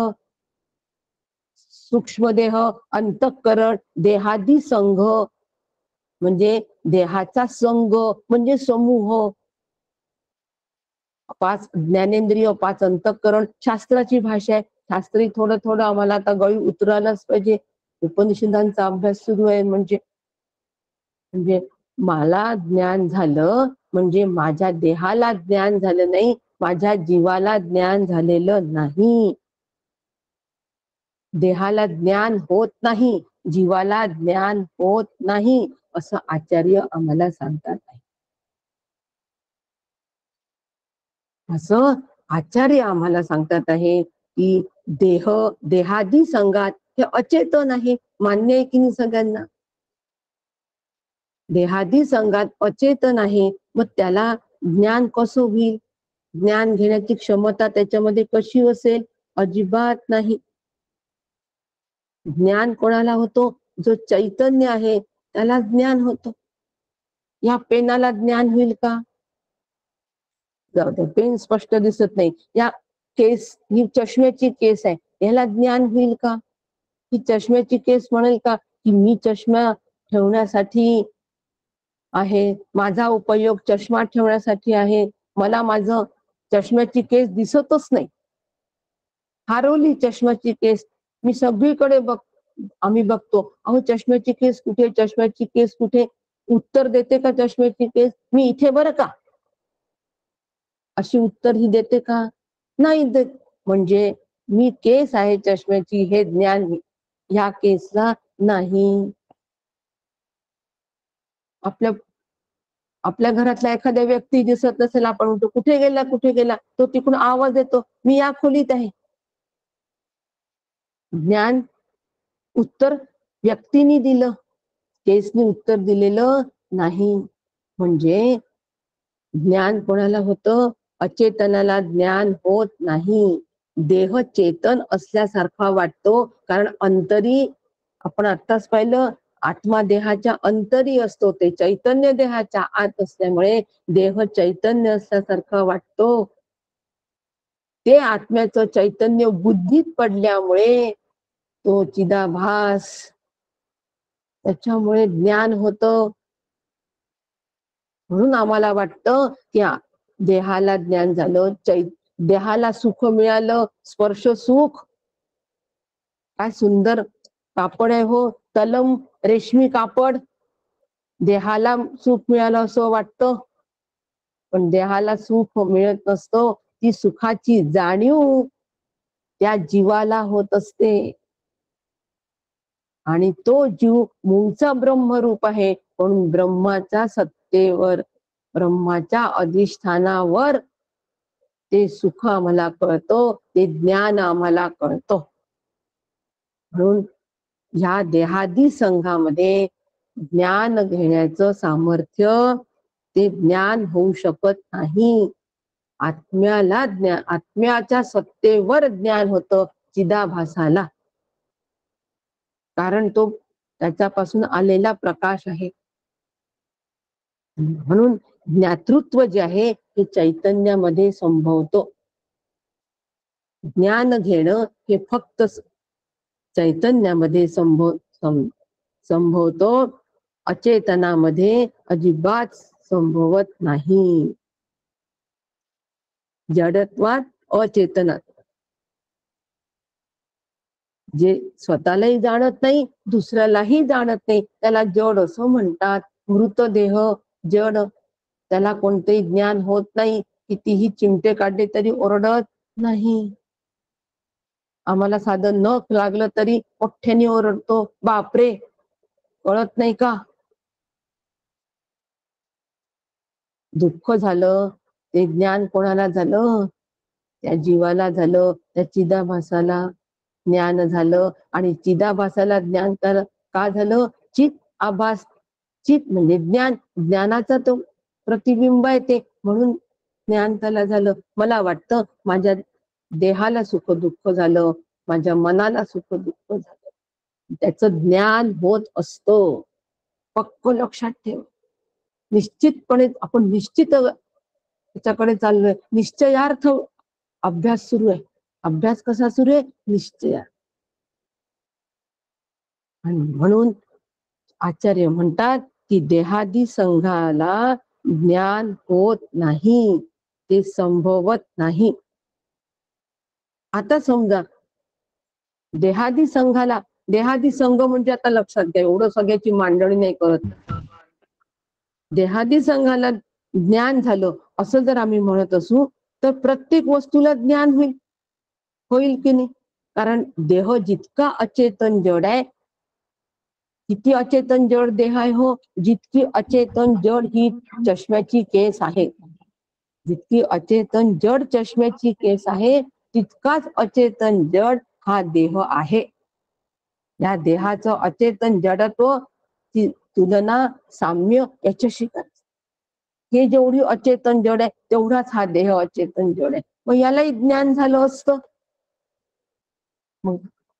सूक्ष्म देह, अंतःकरण, देहादी संघ म्हणजे देहाचा संघ म्हणजे समूह. 5 ज्ञानेंद्रिय, 5 अंतःकरण शास्त्राची भाषा आहे. शास्त्री थोडं थोडं आम्हाला आता गळी उतरायलाच पाहिजे. उपनिषदांचा अभ्यास सुरू आहे म्हणजे म्हणजे मला ज्ञान झालं म्हणजे माझ्या देहाला ज्ञान झालं नाही, माझ्या जीवाला ज्ञान झालेलं नाही. देहाला ज्ञान होत नाही, जीवाला ज्ञान होत नाही, असं आचार्य आम्हाला सांगतात आहे. असं आचार्य आम्हाला सांगतात आहे की देहादी संघात हे अचेतन आहे. मान्य आहे की नाही सगळ्यांना? देहादी संघात अचेतन आहे, मग त्याला ज्ञान कसं होईल? ज्ञान घेण्याची क्षमता त्याच्यामध्ये कशी असेल? अजिबात नाही. ज्ञान कोणाला होतो? जो चैतन्य आहे त्याला ज्ञान होतो. या पेनाला ज्ञान होईल का? जाऊ दे, पेन स्पष्ट दिसत नाही. या केस, ही चष्म्याची केस आहे, याला ज्ञान होईल का? ही चष्म्याची केस म्हणेल का की मी चष्मा ठेवण्यासाठी आहे, माझा उपयोग चष्मा ठेवण्यासाठी आहे, मला माझं चष्म्याची केस दिसतच नाही, हरवली चष्म्याची केस, मी सगळीकडे आम्ही बघतो, अहो चष्म्याची केस कुठे, चष्म्याची केस कुठे? उत्तर देते का चष्म्याची केस? मी इथे बरं का, अशी उत्तर ही देते का? नाही देत. म्हणजे मी केस आहे चष्म्याची हे ज्ञान ह्या केसला नाही. आपल्या घरातला एखाद्या व्यक्ती दिसत नसेल, आपण म्हणतो कुठे गेला, कुठे गेला? तो तिकडून आवाज येतो, मी या खोलीत आहे. ज्ञान उत्तर व्यक्तीने दिलं, केसने उत्तर दिलेलं नाही. म्हणजे ज्ञान कोणाला होतं? अचेतनाला ज्ञान होत नाही. देह चेतन असल्यासारखा वाटतो, कारण अंतरी आपण आत्ताच पाहिलं, आत्मा देहाच्या अंतरी असतो, ते चैतन्य देहाच्या आत असल्यामुळे देह चैतन्य असल्यासारखा वाटतो. ते आत्म्याचं चैतन्य बुद्धीत पडल्यामुळे तो चिदाभास, त्याच्यामुळे ज्ञान होतं. म्हणून आम्हाला वाटतं की देहाला ज्ञान झालं, देहाला सुख मिळालं, स्पर्श सुख. काय सुंदर कापड आहे हो, तलम रेशमी कापड. देहाला सुख मिळालं असं वाटतं, पण देहाला सुख मिळत नसतं. ती सुखाची जाणीव त्या जीवाला होत असते, आणि तो जीव मूळचा ब्रह्मरूप आहे, पण ब्रह्माच्या सत्तेवर, ब्रह्माच्या अधिष्ठानावर ते सुख आम्हाला कळतं, ते ज्ञान आम्हाला कळतं. म्हणून ह्या देहादी संघामध्ये ज्ञान घेण्याचं सामर्थ्य, ते ज्ञान होऊ शकत नाही. आत्म्याला ज्ञान, आत्म्याच्या सत्तेवर ज्ञान होतं चिदाभासाला, कारण तो त्याच्यापासून आलेला प्रकाश आहे. म्हणून ज्ञातृत्व जे आहे ते चैतन्यामध्ये संभवतो. ज्ञान घेणं हे फक्त चैतन्यामध्ये संभवतो, अचेतनामध्ये अजिबात संभवत नाही. जडत्वात अचेतनात, जे स्वतःलाही जाणत नाही, दुसऱ्यालाही जाणत नाही, त्याला जड असं म्हणतात. मृतदेह जड, त्याला कोणतेही ज्ञान होत नाही, कितीही चिमटे काढले तरी ओरडत नाही. आम्हाला साधं नख लागलं तरी मोठ्याने ओरडतो, बापरे, कळत नाही का? दुःख झालं ते ज्ञान कोणाला झालं? त्या जीवाला झालं, त्या चिदाभासाला ज्ञान झालं. आणि चिदाभासाला ज्ञान का झालं? चित आभास चित म्हणजे ज्ञान, ज्ञानाचा तो प्रतिबिंब आहे ते, म्हणून ज्ञान त्याला झालं. मला वाटतं माझ्या देहाला सुख दुःख झालं, माझ्या मनाला सुख दुःख झालं, त्याचं ज्ञान होत असतं. पक्क लक्षात ठेव. निश्चितपणे आपण निश्चित त्याच्याकडे चाललोय. निश्चयार्थ अभ्यास सुरू आहे. अभ्यास कसा सुरू आहे? निश्चया. आणि म्हणून आचार्य म्हणतात की देहादी संघाला ज्ञान होत नाही, ते संभवत नाही. आता समजा देहादी संघाला, देहादी संघ म्हणजे आता लक्षात घ्या, एवढं सगळ्याची मांडणी नाही करत. देहादी संघाला ज्ञान झालं असं जर आम्ही म्हणत असू तर प्रत्येक वस्तूला ज्ञान होईल, होईल की नाही? कारण देह जितका अचेतन जड आहे, किती अचेतन जड देह आहे हो, जितकी अचेतन जड ही चष्म्याची केस आहे, जितकी अचेतन जड चष्म्याची केस आहे तितकाच अचेतन जड हा देह आहे. या देहाचं अचेतन जडत्व तुलना साम्य याच्याशी करायचं. हे जेवढी अचेतन जड आहे तेवढाच हा देह अचेतन जड आहे. मग यालाही ज्ञान झालं असतं.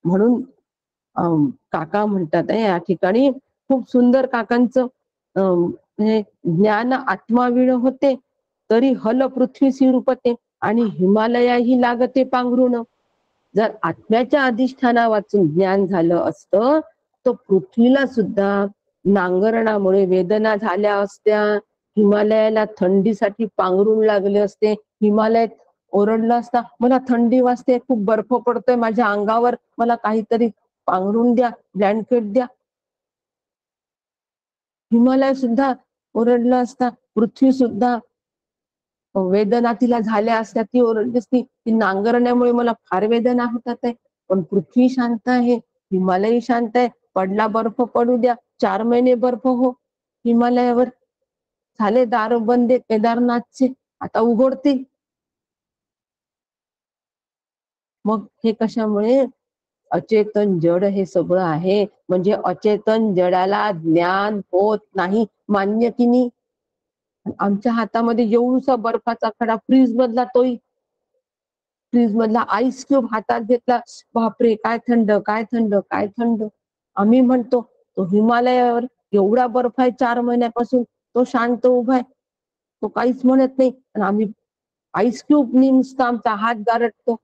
म्हणून काका म्हणतात या ठिकाणी खूप सुंदर काकांचं ज्ञान आत्मावीण होते तरी हल पृथ्वी सिरूपते आणि हिमालयाही लागते पांघरून. जर आत्म्याच्या अधिष्ठाना वाचून ज्ञान झालं असतं तर पृथ्वीला सुद्धा नांगरणामुळे वेदना झाल्या असत्या, हिमालयाला थंडीसाठी पांघरून लागले असते, हिमालयात ओरडलं असता मला थंडी वाजते, खूप बर्फ पडतोय माझ्या अंगावर, मला काहीतरी पांघरून द्या, ब्लँकेट द्या. हिमालय सुद्धा ओरडलं असता, पृथ्वी सुद्धा वेदना तिला झाल्या असत्या, ती ओरडली असती की नांगरण्यामुळे मला फार वेदना होतात आहे. पण पृथ्वी शांत आहे, हिमालय शांत आहे, पडला बर्फ पडू द्या, 4 महिने बर्फ हो हिमालयावर. झाले दार बंद केदारनाथचे, आता उघडतील. मग हे कशामुळे? अचेतन जड हे सगळं आहे, म्हणजे अचेतन जडाला ज्ञान होत नाही. मान्य की नाही? आमच्या हातामध्ये एवढूसा बर्फाचा खडा, फ्रीज मधला तोही, फ्रीज मधला आईस क्यूब हातात घेतला, बापरे काय थंड, काय थंड, काय थंड. आम्ही म्हणतो तो हिमालयावर एवढा बर्फ आहे 4 महिन्यापासून, तो शांत उभा आहे, तो काहीच म्हणत नाही. आणि आम्ही आईस क्यूब नुसता आमचा हात गारटतो,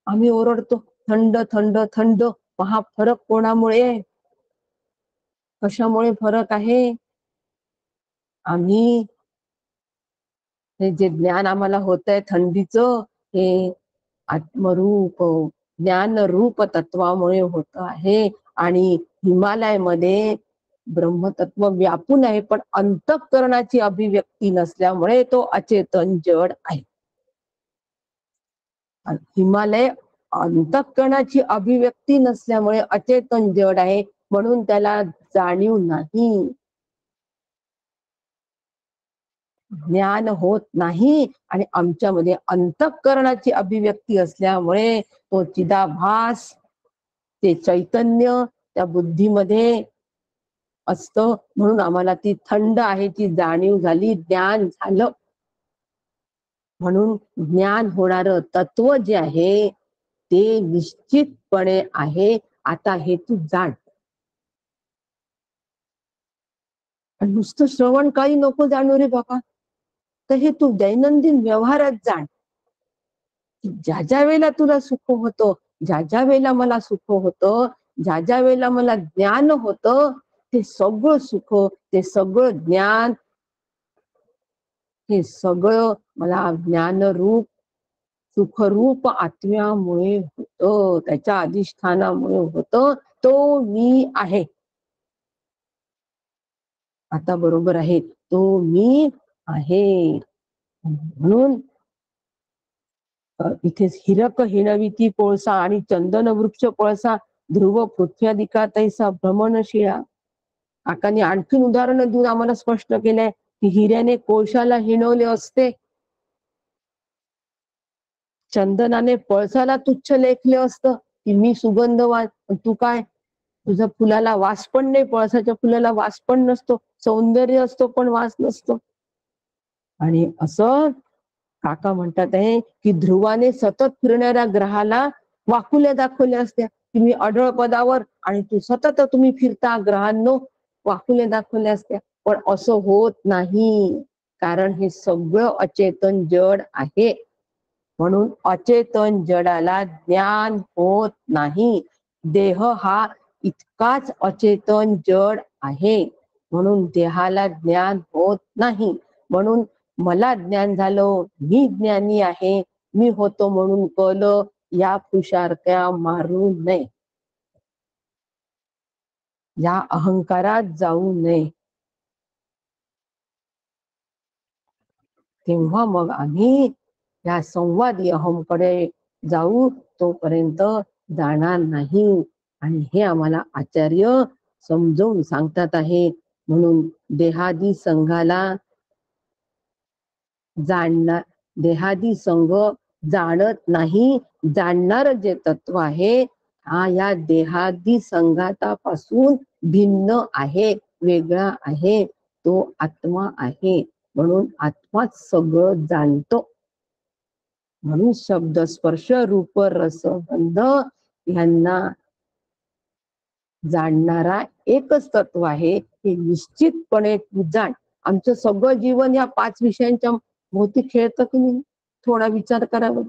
आम्ही ओरडतो थंड थंड थंड. हा फरक कोणामुळे? कशामुळे फरक आहे? आम्ही हे जे ज्ञान आम्हाला होत आहे थंडीचं, हे आत्मरूप ज्ञान रूप तत्वामुळे होत आहे. आणि हिमालयामध्ये ब्रह्मतत्व व्यापून आहे, पण अंतःकरणाची अभिव्यक्ती नसल्यामुळे तो अचेतन जड आहे. हिमालय अंतःकरणाची अभिव्यक्ती नसल्यामुळे अचेतन जड आहे, म्हणून त्याला जाणीव नाही, ज्ञान होत नाही. आणि आमच्यामध्ये अंतःकरणाची अभिव्यक्ती असल्यामुळे तो चिदाभास, ते चैतन्य त्या बुद्धीमध्ये असतं, म्हणून आम्हाला ती थंड आहे ती जाणीव झाली, ज्ञान झालं. म्हणून ज्ञान होणारं तत्व जे आहे ते निश्चितपणे आहे. आता हे तू जाण. नुसतं श्रवण काही नको जाणू रे बाबा, तर हे तू दैनंदिन व्यवहारात जाण. ज्या ज्या वेळेला तुला सुख होतं, ज्या ज्या वेळेला मला सुख होतं, ज्या ज्या वेळेला मला ज्ञान होतं, ते सगळं सुख, ते सगळं ज्ञान, हे सगळं मला ज्ञानरूप सुखरूप आत्म्यामुळे होतं, त्याच्या अधिष्ठानामुळे होतं. तो मी आहे. आता बरोबर आहे, तो मी आहे. म्हणून इथेच हिरक हिणविती कोळसा आणि चंदन वृक्ष पळसा ध्रुव पृथ्व्याधिका तैसा भ्रमणशिळा. काकांनी आणखीन उदाहरण देऊन आम्हाला स्पष्ट केलंय की हिऱ्याने कोळशाला हिणवले असते, चंदनाने पळसाला तुच्छ लेखले असतं की मी सुगंधवान, तू काय तुझ्या फुलाला वास पण नाही, पळसाच्या फुलाला वास पण नसतो, सौंदर्य असतो पण वास नसतो. आणि असं काका म्हणतात आहे की ध्रुवाने सतत फिरणाऱ्या ग्रहाला वाकुल्या दाखवल्या असत्या. तुम्ही अढळ पदावर आणि तू सतत तुम्ही फिरता ग्रहांनो, वाकुल्या दाखवल्या असत्या. पण असं होत नाही, कारण हे सगळं अचेतन जड आहे. म्हणून अचेतन जडाला ज्ञान होत नाही. देह हा इतकाच अचेतन जड आहे, म्हणून देहाला ज्ञान होत नाही. म्हणून मला ज्ञान झालं, मी ज्ञानी आहे, मी होतो म्हणून कळलं, या पुरुषार्थ्या मारू नये, या अहंकारात जाऊ नये. तेव्हा मग आम्ही या संवादी अहमकडे जाऊ, तोपर्यंत जाणार नाही. आणि हे आम्हाला आचार्य समजावून सांगतात आहे. म्हणून देहादी संघाला जाणणार, देहादी संघ जाणत नाही, जाणणार जे तत्व आहे हा या देहादी संघातापासून भिन्न आहे, वेगळा आहे, तो आत्मा आहे. म्हणून आत्माच सगळं जाणतो. म्हणून शब्द स्पर्श रूप रस गंध यांना जाणणारा एकच तत्व आहे, हे निश्चितपणे तू जाण. आमचं सगळं जीवन या 5 विषयांच्या भोवती खेळतं की नाही? थोडा विचार करावा.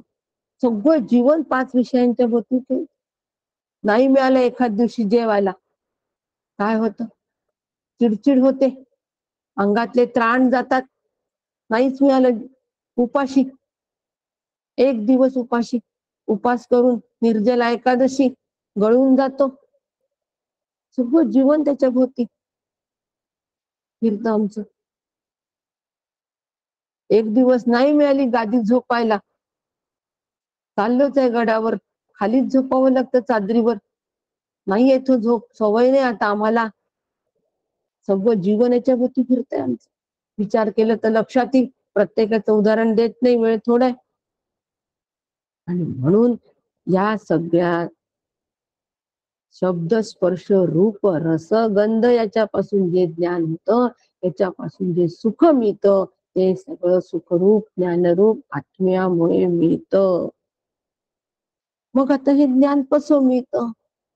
सगळं जीवन 5 विषयांच्या भोवती खेळतं. नाही मिळालं एखाद दिवशी जेवायला, काय होतं? चिडचिड होते, अंगातले त्राण जातात, नाहीच मिळालं, उपाशी, एक दिवस उपाशी, उपास करून निर्जला एकादशी गळून जातो. सगळं जीवन त्याच्या भोवती फिरतं आमचं. एक दिवस नाही मिळाली गादीत झोपायला, चाललोच आहे गडावर, खालीच झोपावं लागतं चादरीवर, नाही येतो झोप, सवय नाही आता आम्हाला. सगळं जीवन याच्या भोवती फिरतंय आमचं. विचार केलं तर लक्षात येईल, प्रत्येकाचं उदाहरण देत नाही, वेळ थोडा आहे. आणि म्हणून या सगळ्या शब्द स्पर्श रूप रस गंध याच्यापासून जे ज्ञान होतं, याच्यापासून जे सुख मिळतं, ते सगळं सुखरूप ज्ञानरूप आत्म्यामुळे मिळतं. मग आता हे ज्ञान कसं मिळतं?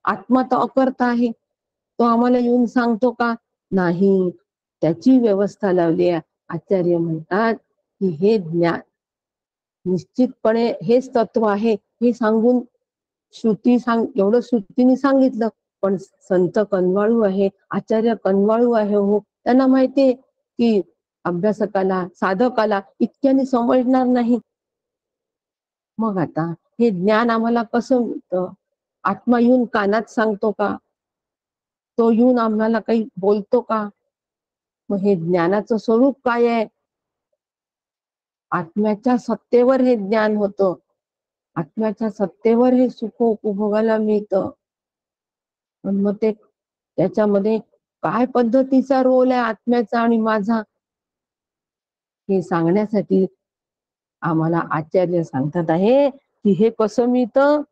आत्मा तर अकर्ता आहे, तो आम्हाला येऊन सांगतो का? नाही, त्याची व्यवस्था लावली आहे. आचार्य म्हणतात की हे ज्ञान निश्चितपणे हेच तत्व आहे हे सांगून श्रुती एवढं श्रुतीने सांगितलं, पण संत कनवाळू आहे, आचार्य कनवाळू आहे, हो, त्यांना माहितीये की अभ्यासकाला साधकाला इतक्याने समजणार नाही. मग आता हे ज्ञान आम्हाला कसं मिळतं? आत्मा येऊन कानात सांगतो का? तो येऊन आम्हाला काही बोलतो का? मग हे ज्ञानाचं स्वरूप काय आहे? आत्म्याच्या सत्तेवर हे ज्ञान होतं, आत्म्याच्या सत्तेवर हे सुख उपभोगायला मिळतं. पण मग ते त्याच्यामध्ये काय पद्धतीचा रोल आहे आत्म्याचा आणि माझा, हे सांगण्यासाठी आम्हाला आचार्य सांगतात आहे की हे कसं मिळतं?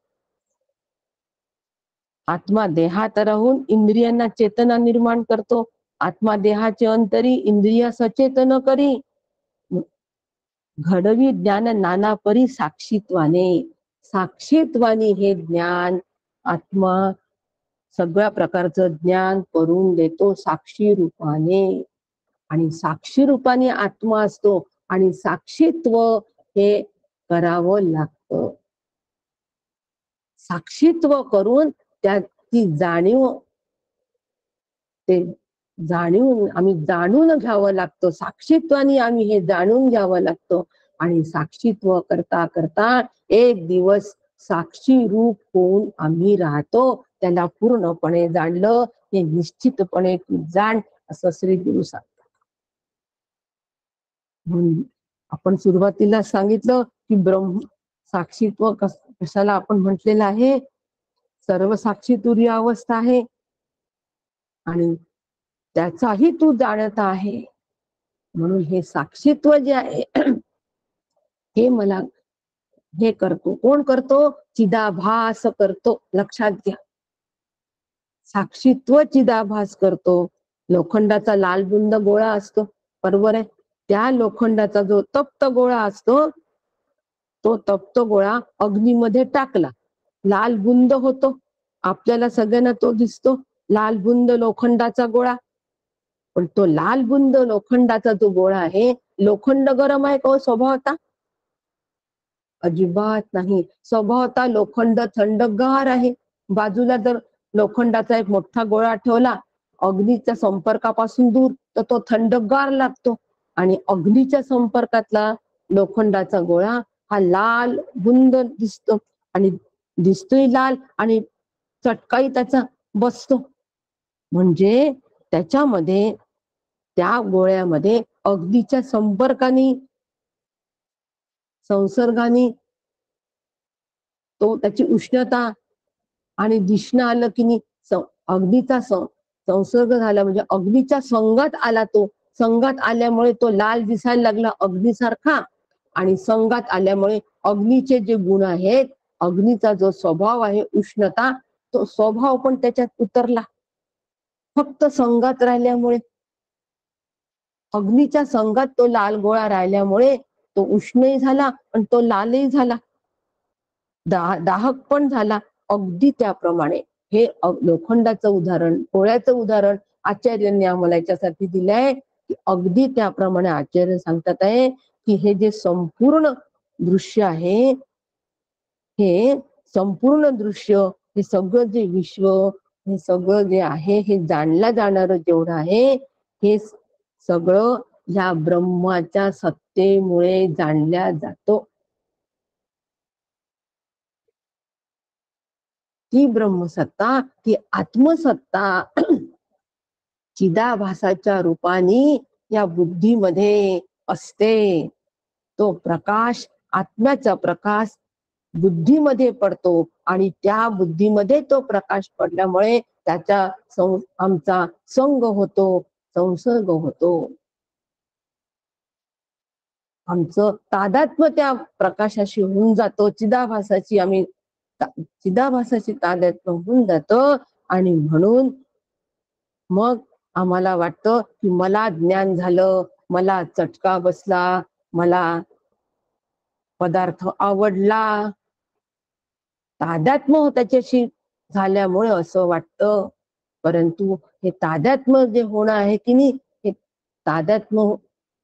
आत्मा देहात राहून इंद्रियांना चेतना निर्माण करतो. आत्मा देहाचे अंतरी इंद्रिया सचेतन करी, घडवी ज्ञान नाना परी साक्षीत्वाने. साक्षीत्वाने हे ज्ञान आत्मा सगळ्या प्रकारचं ज्ञान करून देतो साक्षी रूपाने. आणि साक्षी रूपाने आत्मा असतो आणि साक्षीत्व हे करावं लागतं. साक्षीत्व करून त्याची जाणीव, ते जाणून आम्ही जाणून घ्यावं लागतं, साक्षीत्वाने आम्ही हे जाणून घ्यावं लागतं. आणि साक्षीत्व करता करता एक दिवस साक्षी रूप होऊन आम्ही राहतो. त्याला पूर्णपणे जाणलं हे निश्चितपणे तू जाण, असं श्री गुरु सांगतात. म्हणून आपण सुरुवातीला सांगितलं की ब्रह्म साक्षीत्व कशाला आपण म्हटलेलं आहे? सर्व साक्षी तुरी अवस्था आहे आणि त्याचाही तू जाणत आहे. म्हणून हे साक्षीत्व जे आहे हे मला हे करतो, कोण करतो? चिदाभास करतो. लक्षात घ्या, साक्षीत्व चिदाभास करतो. लोखंडाचा लाल बुंद गोळा असतो, बरोबर आहे. त्या लोखंडाचा जो तप्त गोळा असतो, तो तप्त गोळा अग्नीमध्ये टाकला, लाल बुंद होतो. आपल्याला सगळ्यांना तो दिसतो, लाल बुंद लोखंडाचा गोळा. पण तो लाल बुंद लोखंडाचा जो गोळा आहे, लोखंड गरम आहे का स्वभावता? अजिबात नाही. स्वभावता लोखंड थंडगार आहे. बाजूला जर लोखंडाचा एक मोठा गोळा ठेवला अग्नीच्या संपर्कापासून दूर, तर तो थंडगार लागतो. आणि अग्नीच्या संपर्कातला लोखंडाचा गोळा हा लाल बुंद दिसतो, आणि दिसतोय लाल, आणि चटकाही त्याचा बसतो. म्हणजे त्याच्यामध्ये, त्या गोळ्यामध्ये अग्नीच्या संपर्काने, संसर्गाने तो त्याची उष्णता, आणि दिसणं आलं की नाही, अग्नीचा संसर्ग झाला म्हणजे अग्नीच्या संगात आला, तो संगात आल्यामुळे तो लाल दिसायला लागला अग्नीसारखा. आणि संगात आल्यामुळे अग्नीचे जे गुण आहेत, अग्नीचा जो स्वभाव आहे उष्णता, तो स्वभाव पण त्याच्यात उतरला. फक्त संगात राहिल्यामुळे, अग्नीच्या संगात तो लाल गोळा राहिल्यामुळे तो उष्णही झाला आणि तो लालही झाला, दाहक पण झाला. अगदी त्याप्रमाणे हे लोखंडाचं उदाहरण, गोळ्याचं उदाहरण आचार्यांनी आम्हाला याच्यासाठी दिलंय, की अगदी त्याप्रमाणे आचार्य सांगतात आहे की हे जे संपूर्ण दृश्य आहे, हे संपूर्ण दृश्य, हे सगळं जे विश्व, हे सगळं जे आहे, हे जाणलं जाणारं जेवढं आहे, हे सगळं या ब्रह्माच्या सत्तेमुळे जाणल्या जातो. ती ब्रह्मसत्ता, ती आत्मसत्ता चिदाभासाच्या रूपाने या बुद्धीमध्ये असते. तो प्रकाश, आत्म्याचा प्रकाश बुद्धीमध्ये पडतो, आणि त्या बुद्धीमध्ये तो प्रकाश पडल्यामुळे त्याचा आमचा संग होतो, संसर्ग होतो. आमचं तादात्म्य त्या प्रकाशाशी होऊन जातो, चिदाभासाची आम्ही चिदाभासाची तादात्म्य होऊन जातो. आणि म्हणून मग आम्हाला वाटतं की मला ज्ञान झालं, मला चटका बसला, मला पदार्थ आवडला, तादात्म्य त्याच्याशी झाल्यामुळे असं वाटतं. परंतु हे तादात्म्य जे होणं आहे की नाही, हे तादात्म्य,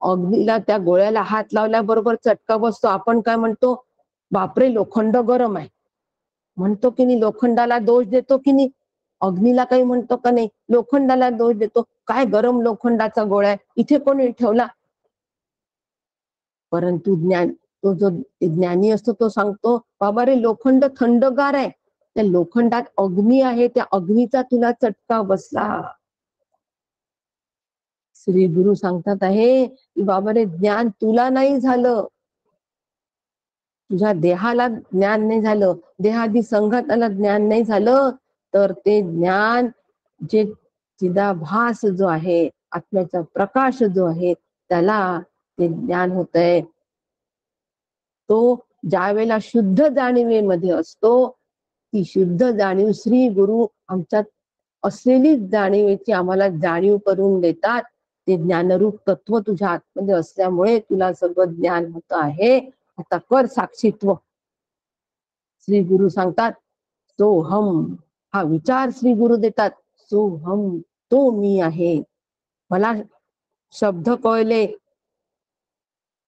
अग्नीला त्या गोळ्याला हात लावल्याबरोबर चटका बसतो. आपण काय म्हणतो, बापरे लोखंड गरम आहे म्हणतो की नाही, लोखंडाला दोष देतो की नाही, अग्नीला काही म्हणतो का नाही, लोखंडाला दोष देतो, काय गरम लोखंडाचा गोळा आहे, इथे कोणी ठेवला. परंतु तो जो ज्ञानी असतो तो सांगतो, बाबा रे लोखंड थंडगार आहे, त्या लोखंडात अग्नी आहे, त्या अग्नीचा तुला चटका बसला. श्री गुरु सांगतात आहे की बाबा रे ज्ञान तुला नाही झालं, तुझ्या देहाला ज्ञान नाही झालं, देहादी संघाताला ज्ञान नाही झालं, तर ते ज्ञान जे चिदाभास जो आहे, आत्म्याचा प्रकाश जो आहे, त्याला ते ज्ञान होतंय. तो ज्या वेळेला शुद्ध जाणीवेमध्ये असतो, ती शुद्ध जाणीव श्री गुरु आमच्यात असलेली जाणीवेची आम्हाला जाणीव करून देतात. ते ज्ञानरूप तत्व तुझ्या आतमध्ये असल्यामुळे तुला सगळं ज्ञान होत आहे, आता कर साक्षीत्व. श्री गुरु सांगतात सोहम, हा विचार श्री गुरु देतात, सोहम, तो मी आहे. मला शब्द कळले,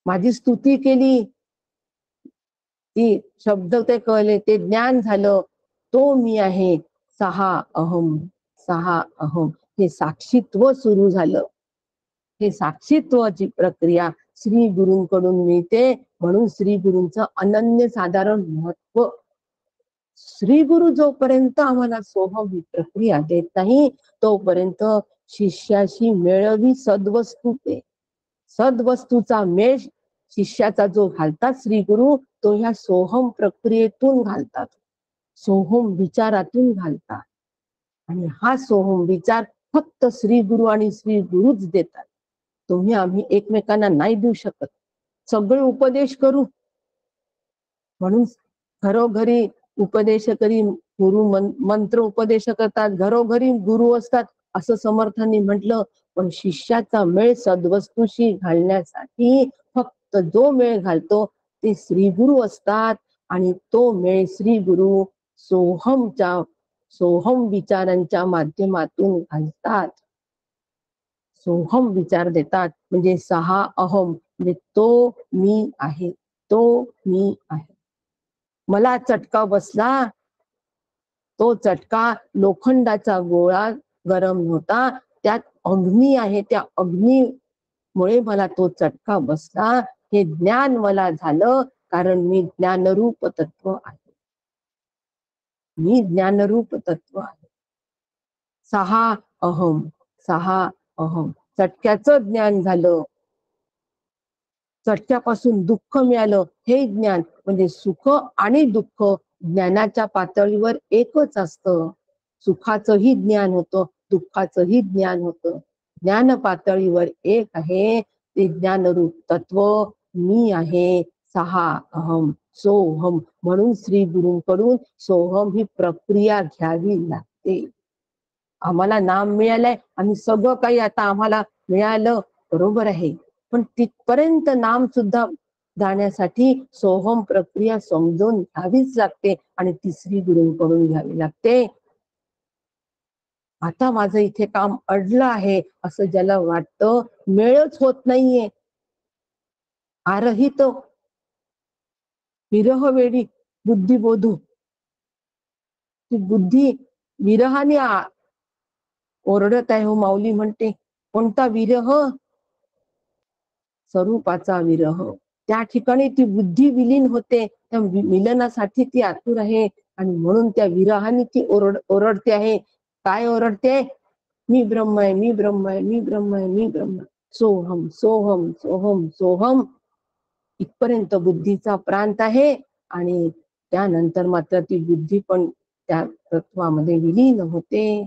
माझी स्तुती केली, ती शब्द ते कळले, ते ज्ञान झालं, तो मी आहे. सहा अहम, सहा अहम, हे साक्षीत्व सुरू झालं. हे साक्षीत्वाची प्रक्रिया श्री गुरूंकडून मिळते. म्हणून श्री गुरूंचं अनन्य साधारण महत्व. श्री गुरु जोपर्यंत आम्हाला सोहम ही प्रक्रिया देत नाही, तोपर्यंत शिष्याशी मेळवी सद्वस्तू ते, सद्वस्तूचा मेळ शिष्याचा जो घालतात श्री गुरु, तो ह्या सोहम प्रक्रियेतून घालतात, सोहम विचारातून घालतात. आणि हा सोहम विचार फक्त श्री गुरु आणि श्री गुरुच देतात. तुम्ही आम्ही एकमेकांना नाही देऊ शकत. सगळे उपदेश करू, म्हणून घरोघरी उपदेश करी गुरु मंत्र उपदेश करतात, घरोघरी गुरु असतात असं समर्थांनी म्हटलं. पण शिष्याचा मेळ सद्वस्तूशी घालण्यासाठी फक्त जो मेळ घालतो ते श्री गुरु असतात. आणि तो मेळ श्री गुरु सोहम विचारांच्या माध्यमातून घालतात. सोहम विचार देतात, म्हणजे 6 अहम, म्हणजे तो मी आहे, तो मी आहे. मला चटका बसला, तो चटका लोखंडाचा गोळा गरम होता, त्यात अग्नी आहे, त्या अग्नीमुळे मला तो चटका बसला. हे ज्ञान मला झालं, कारण मी ज्ञानरूप तत्व आहे. मी ज्ञानरूप तत्व आहे. 6 अहम, 6 अहम. चटक्याचं ज्ञान झालं, चटक्यापासून दुःख मिळालं, हे ज्ञान. म्हणजे सुख आणि दुःख ज्ञानाच्या पातळीवर एकच असतं. सुखाचंही ज्ञान होतं, दुःखाचंही ज्ञान होतं. ज्ञान पातळीवर एक आहे, ते ज्ञानरूप तत्व मी आहे. 6 अहम सोहम. म्हणून श्री गुरूंकडून सोहम ही प्रक्रिया घ्यावी लागते. आम्हाला नाम मिळालंय, आम्ही सगळं काही आता आम्हाला मिळालं, बरोबर आहे. पण तिथपर्यंत नाम सुद्धा जाण्यासाठी सोहम प्रक्रिया समजून घ्यावीच लागते, आणि तिसरी गुरूंकडून घ्यावी लागते. आता माझं इथे काम अडलं आहे असं ज्याला वाटतं, मेळच होत नाहीये, आरहित विरह वेडी बुद्धी बोधू, ती बुद्धी विरहाने ओरडत आहे. हो माऊली म्हणते, कोणता विरह? स्वरूपाचा विरह. त्या ठिकाणी ती बुद्धी विलीन होते, त्या मिलनासाठी ती आतुर आहे. आणि म्हणून त्या विरहाने ती ओरडते आहे. काय ओरडते? मी ब्रह्म आहे, मी ब्रह्म आहे, मी ब्रह्म आहे, मी ब्रह्म. सोहम सोहम सोहम सोहम, इथपर्यंत बुद्धीचा प्रांत आहे. आणि त्यानंतर मात्र ती बुद्धी पण त्या तत्वामध्ये विलीन होते.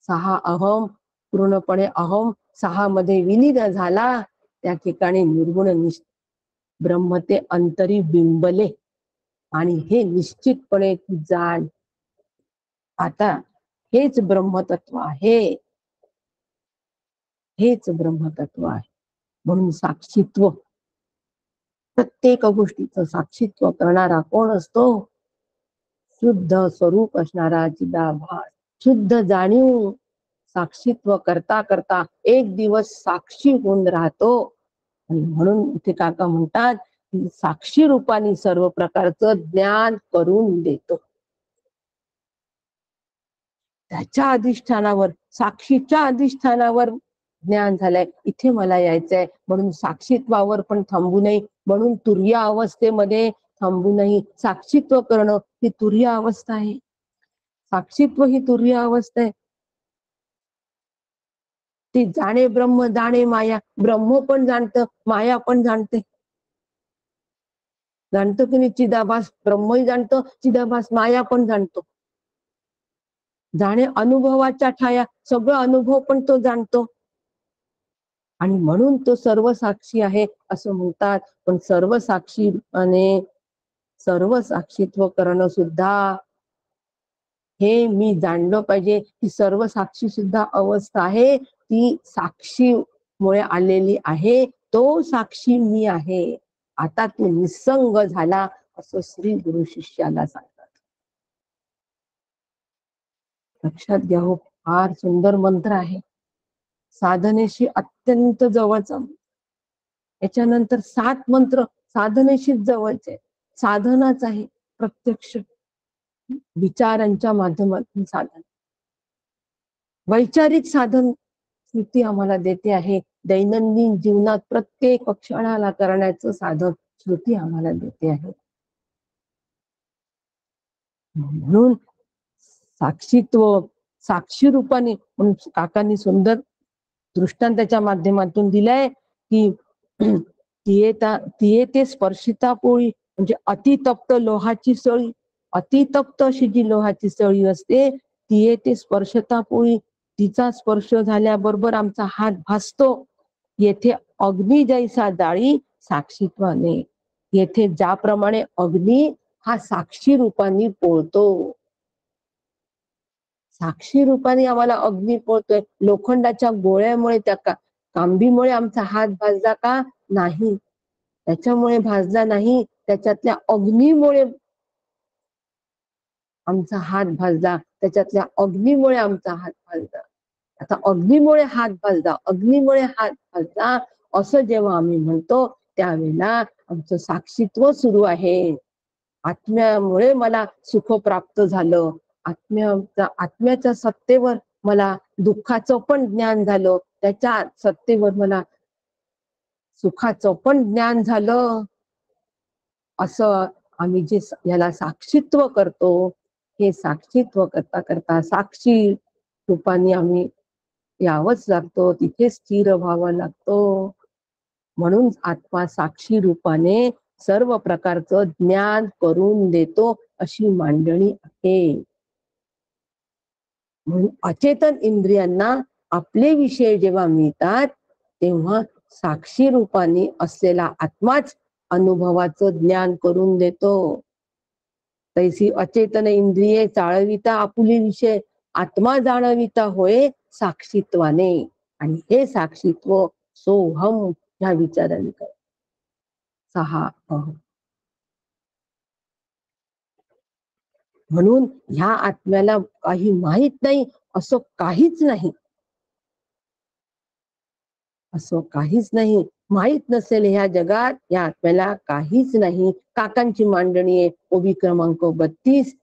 6 अहम पूर्णपणे अहम 6 मध्ये विलीन झाला. त्या ठिकाणी निर्गुण ब्रह्म ते अंतरी बिंबले. आणि हे निश्चितपणे जाण, आता हेच ब्रह्मतत्व आहे, हेच ब्रह्मतत्व आहे. म्हणून साक्षीत्व, प्रत्येक गोष्टीचं साक्षीत्व करणारा कोण असतो? शुद्ध स्वरूप असणारा चिदाभास. शुद्ध जाणीव साक्षीत्व करता करता एक दिवस साक्षी होऊन राहतो. आणि म्हणून इथे काका म्हणतात की साक्षी रूपाने सर्व प्रकारचं ज्ञान करून देतो. त्याच्या अधिष्ठानावर, साक्षीच्या अधिष्ठानावर ज्ञान झालंय. इथे मला यायचंय म्हणून साक्षीत्वावर पण थांबू नये, म्हणून तुर्य अवस्थेमध्ये थांबू नये. साक्षीत्व करणं ही तुर्य अवस्था आहे. साक्षीत्व ही तुर्य अवस्था आहे. ती जाणे ब्रह्म जाणे माया, ब्रह्म पण जाणतं, माया पण जाणते. जाणतो की नाही? चिदाभास ब्रह्मही जाणतो, चिदाभास माया पण जाणतो. जाणे अनुभवाच्या छाया, सगळं अनुभव पण तो जाणतो. आणि म्हणून तो सर्व साक्षी आहे असं म्हणतात. पण सर्व साक्षीने सर्व साक्षीत्व करणं सुद्धा हे मी जाणलं पाहिजे की सर्व साक्षी सुद्धा अवस्था आहे, ती साक्षीमुळे आलेली आहे. तो साक्षी मी आहे. आता तू निसंग झाला असं श्री गुरु शिष्याला सांगतात. लक्षात घ्या हो, फार सुंदर मंत्र आहे, साधनेशी अत्यंत जवळचा. याच्यानंतर 7 मंत्र साधनेशी जवळचे. साधनाच आहे प्रत्यक्ष विचारांच्या माध्यमातून साधन. वैचारिक साधन स्मृती आम्हाला देते आहे. दैनंदिन जीवनात प्रत्येक क्षणाला करण्याचं साधन श्रुती आम्हाला देते आहे. म्हणून साक्षीत्व, साक्षी रूपाने, म्हणून काकांनी सुंदर दृष्टांताच्या माध्यमातून दिलाय की तिये ते स्पर्शिता पोळी, म्हणजे अतितप्त लोहाची सळी, अतितप्त अशी जी लोहाची सळी असते, तिये ते स्पर्शता पोळी, तिचा स्पर्श झाल्याबरोबर आमचा हात भासतो. येथे अग्नी जैसा जाळी साक्षीत्वाने. येथे ज्याप्रमाणे अग्नी हा साक्षी रूपाने पोळतो. साक्षी रूपाने आम्हाला अग्नी पोळतोय. लोखंडाच्या गोळ्यामुळे त्या कांबीमुळे आमचा हात भाजला का? नाही. त्याच्यामुळे भाजला नाही, त्याच्यातल्या अग्नीमुळे आमचा हात भाजला, त्याच्यातल्या अग्नीमुळे आमचा हात भाजला. आता अग्नीमुळे हात भाजला, अग्नीमुळे हात भाजला असं जेव्हा आम्ही म्हणतो त्यावेळेला आमचं साक्षीत्व सुरू आहे. आत्म्यामुळे मला सुख प्राप्त झालं. आत्म्याच्या सत्तेवर मला दुःखाचं पण ज्ञान झालं. त्याच्या सत्तेवर मला सुखाचं पण ज्ञान झालं. असं आम्ही जे याला साक्षीत्व करतो, हे साक्षीत्व करता करता साक्षी रूपाने आम्ही यावंच लागतो, तिथे स्थिर व्हावं लागतो. म्हणून आत्मा साक्षी रूपाने सर्व प्रकारचं ज्ञान करून देतो, अशी मांडणी आहे. म्हणून अचेतन इंद्रियांना आपले विषय जेव्हा मिळतात तेव्हा साक्षी रूपाने असलेला आत्माच अनुभवाचं ज्ञान करून देतो. तैसी अचेतन इंद्रिये चाळविता आपुली विषय, आत्मा जाणविता होय साक्षीत्वाने. आणि हे साक्षीत्व सोहम ह्या विचाराने कर. 6 म्हणून ह्या आत्म्याला काही माहित नाही असं काहीच नाही. असं काहीच नाही. माहित नसेल ह्या जगात या आत्म्याला काहीच नाही. काकांची मांडणी आहे ओबी क्रमांक 32.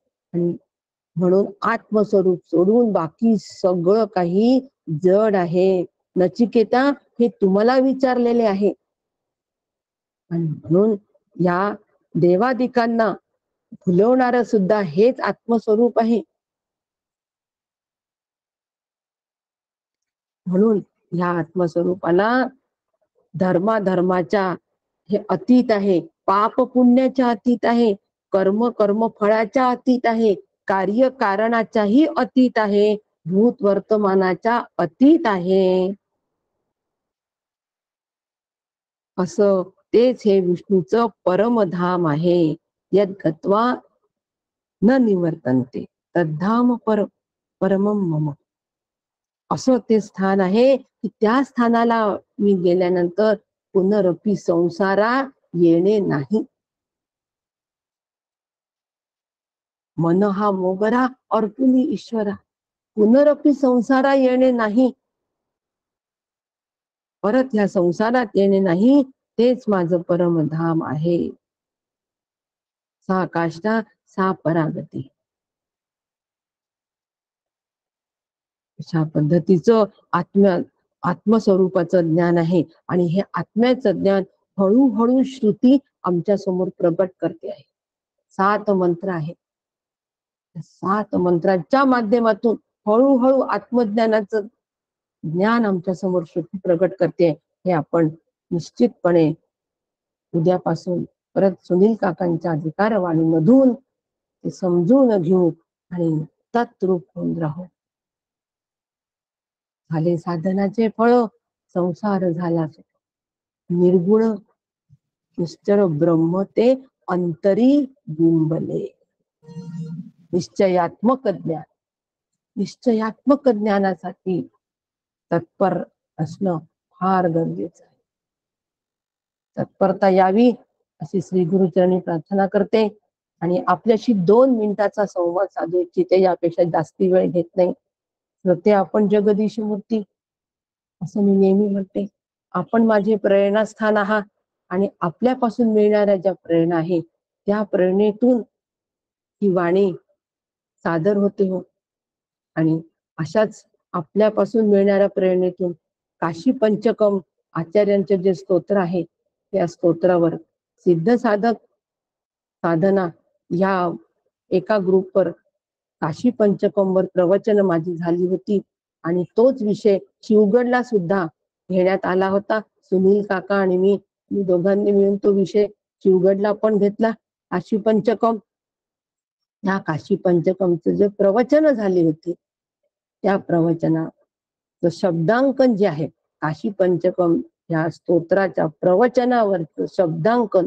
म्हणून आत्मस्वरूप सोडून बाकी सगळं काही जड आहे. नचिकेता, हे तुम्हाला विचारलेले आहे. आणि म्हणून या देवादिकांना फुलवणार सुद्धा हेच आत्मस्वरूप आहे. म्हणून ह्या आत्मस्वरूपाला धर्माच्या हे अतीत आहे, पाप पुण्याच्या अतीत आहे, कर्म फळाच्या अतीत आहे, कार्य कारणाच्याही अतीत आहे, भूत वर्तमानाच्या अतीत आहे. असं तेच हे विष्णूचं परमधाम आहे. यद गत्वा न निवर्तन्ते तद्धाम परमम मम. असं ते स्थान आहे की त्या स्थानाला मी गेल्यानंतर पुनरपी संसारा येणे नाही. मन हा मोगरा अर्पुनी ईश्वरा, पुनरपी संसारा येणे नाही. परत ह्या संसारात येणे नाही, तेच माझं परमधाम आहे. सा काष्टा सा परागती. अशा पद्धतीचं आत्मस्वरूपाचं ज्ञान आहे. आणि हे आत्म्याचं ज्ञान हळूहळू श्रुती आमच्या समोर प्रगट करते आहे. 7 मंत्र आहे. 7 मंत्रांच्या माध्यमातून हळूहळू आत्मज्ञानाचं ज्ञान आमच्या समोर श्रुती प्रगट करते. हे आपण निश्चितपणे उद्यापासून परत सुनील काकांच्या अधिकारवाणीमधून ते समजून घेऊ आणि तत्रूप होऊन राहू. झाले साधनाचे फळ, संसार झाला निर्गुण निश्चल ब्रह्म ते अंतरी बिंबले. निश्चयात्मक ज्ञान, निश्चयात्मक ज्ञानासाठी तत्पर असणं फार गरजेचं आहे. तत्परता यावी अशी श्री गुरुचरणी प्रार्थना करते. आणि आपल्याशी 2 मिनिटाचा संवाद साधू इच्छिते, यापेक्षा जास्ती वेळ घेत नाही. श्रोते, आपण जगदीश मूर्ती असं मी नेहमी म्हणते. आपण माझे प्रेरणास्थान आहात आणि आपल्यापासून मिळणाऱ्या ज्या प्रेरणा आहे त्या प्रेरणेतून ही वाणी सादर होते हो. आणि अशाच आपल्यापासून मिळणाऱ्या प्रेरणेतून काशी पंचकम आचार्यांचे जे स्तोत्र आहे त्या स्तोत्रावर सिद्ध साधक साधना या एका ग्रुपवर काशी पंचकमवर प्रवचन माझी झाली होती. आणि तोच विषय शिवगडला सुद्धा घेण्यात आला होता. सुनील काका आणि मी दोघांनी मिळून तो विषय शिवगडला पण घेतला. काशी पंचकम, या काशी पंचकमचं जे प्रवचन झाली होती त्या प्रवचनाचं शब्दांकन जे आहे, काशी पंचकम या स्तोत्राच्या प्रवचनावरचं शब्दांकन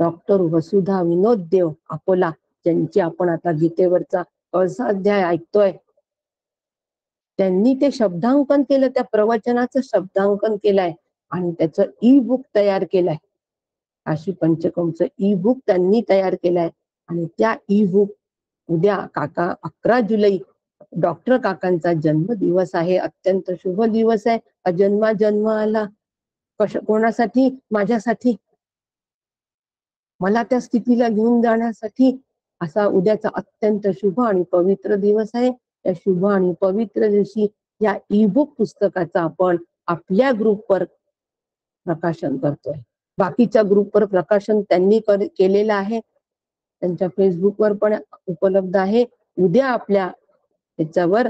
डॉक्टर वसुधा विनोद देव अकोला, ज्यांची आपण आता गीतेवरचा कळसा अध्याय ऐकतोय, त्यांनी ते शब्दांकन केलं, त्या प्रवचनाचं शब्दांकन केलंय आणि त्याचं ई बुक तयार केलंय. काशी पंचकमचं ई बुक त्यांनी तयार केलंय आणि त्या ई बुक उद्या 11 जुलै डॉक्टर काकांचा जन्मदिवस आहे. अत्यंत शुभ दिवस आहे. अजन्मा जन्म आला कोणासाठी? माझ्यासाठी, मला त्या स्थितीला घेऊन जाण्यासाठी. असा उद्याचा अत्यंत शुभ आणि पवित्र दिवस आहे. या शुभ आणि पवित्र दिवशी या ई बुक पुस्तकाचा आपण आपल्या ग्रुपवर प्रकाशन करतोय. बाकीच्या ग्रुपवर प्रकाशन त्यांनी केलेलं आहे, त्यांच्या फेसबुकवर पण उपलब्ध आहे. उद्या आपल्या त्याच्यावर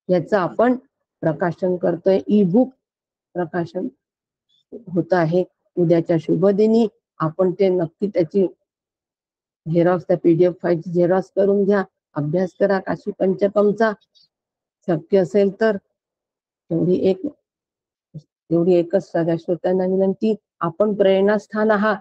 याचं आपण प्रकाशन करतोय. ई बुक प्रकाशन होत आहे उद्याच्या शुभ दिनी. आपण ते नक्की त्याची झेरॉक्स, त्या पीडीएफ फाईलची झेरॉक्स करून घ्या, अभ्यास करा काशी पंचकमचा. शक्य असेल तर एवढी एकच सगळ्या श्रोत्यांना विनंती, आपण प्रेरणास्थान आहात.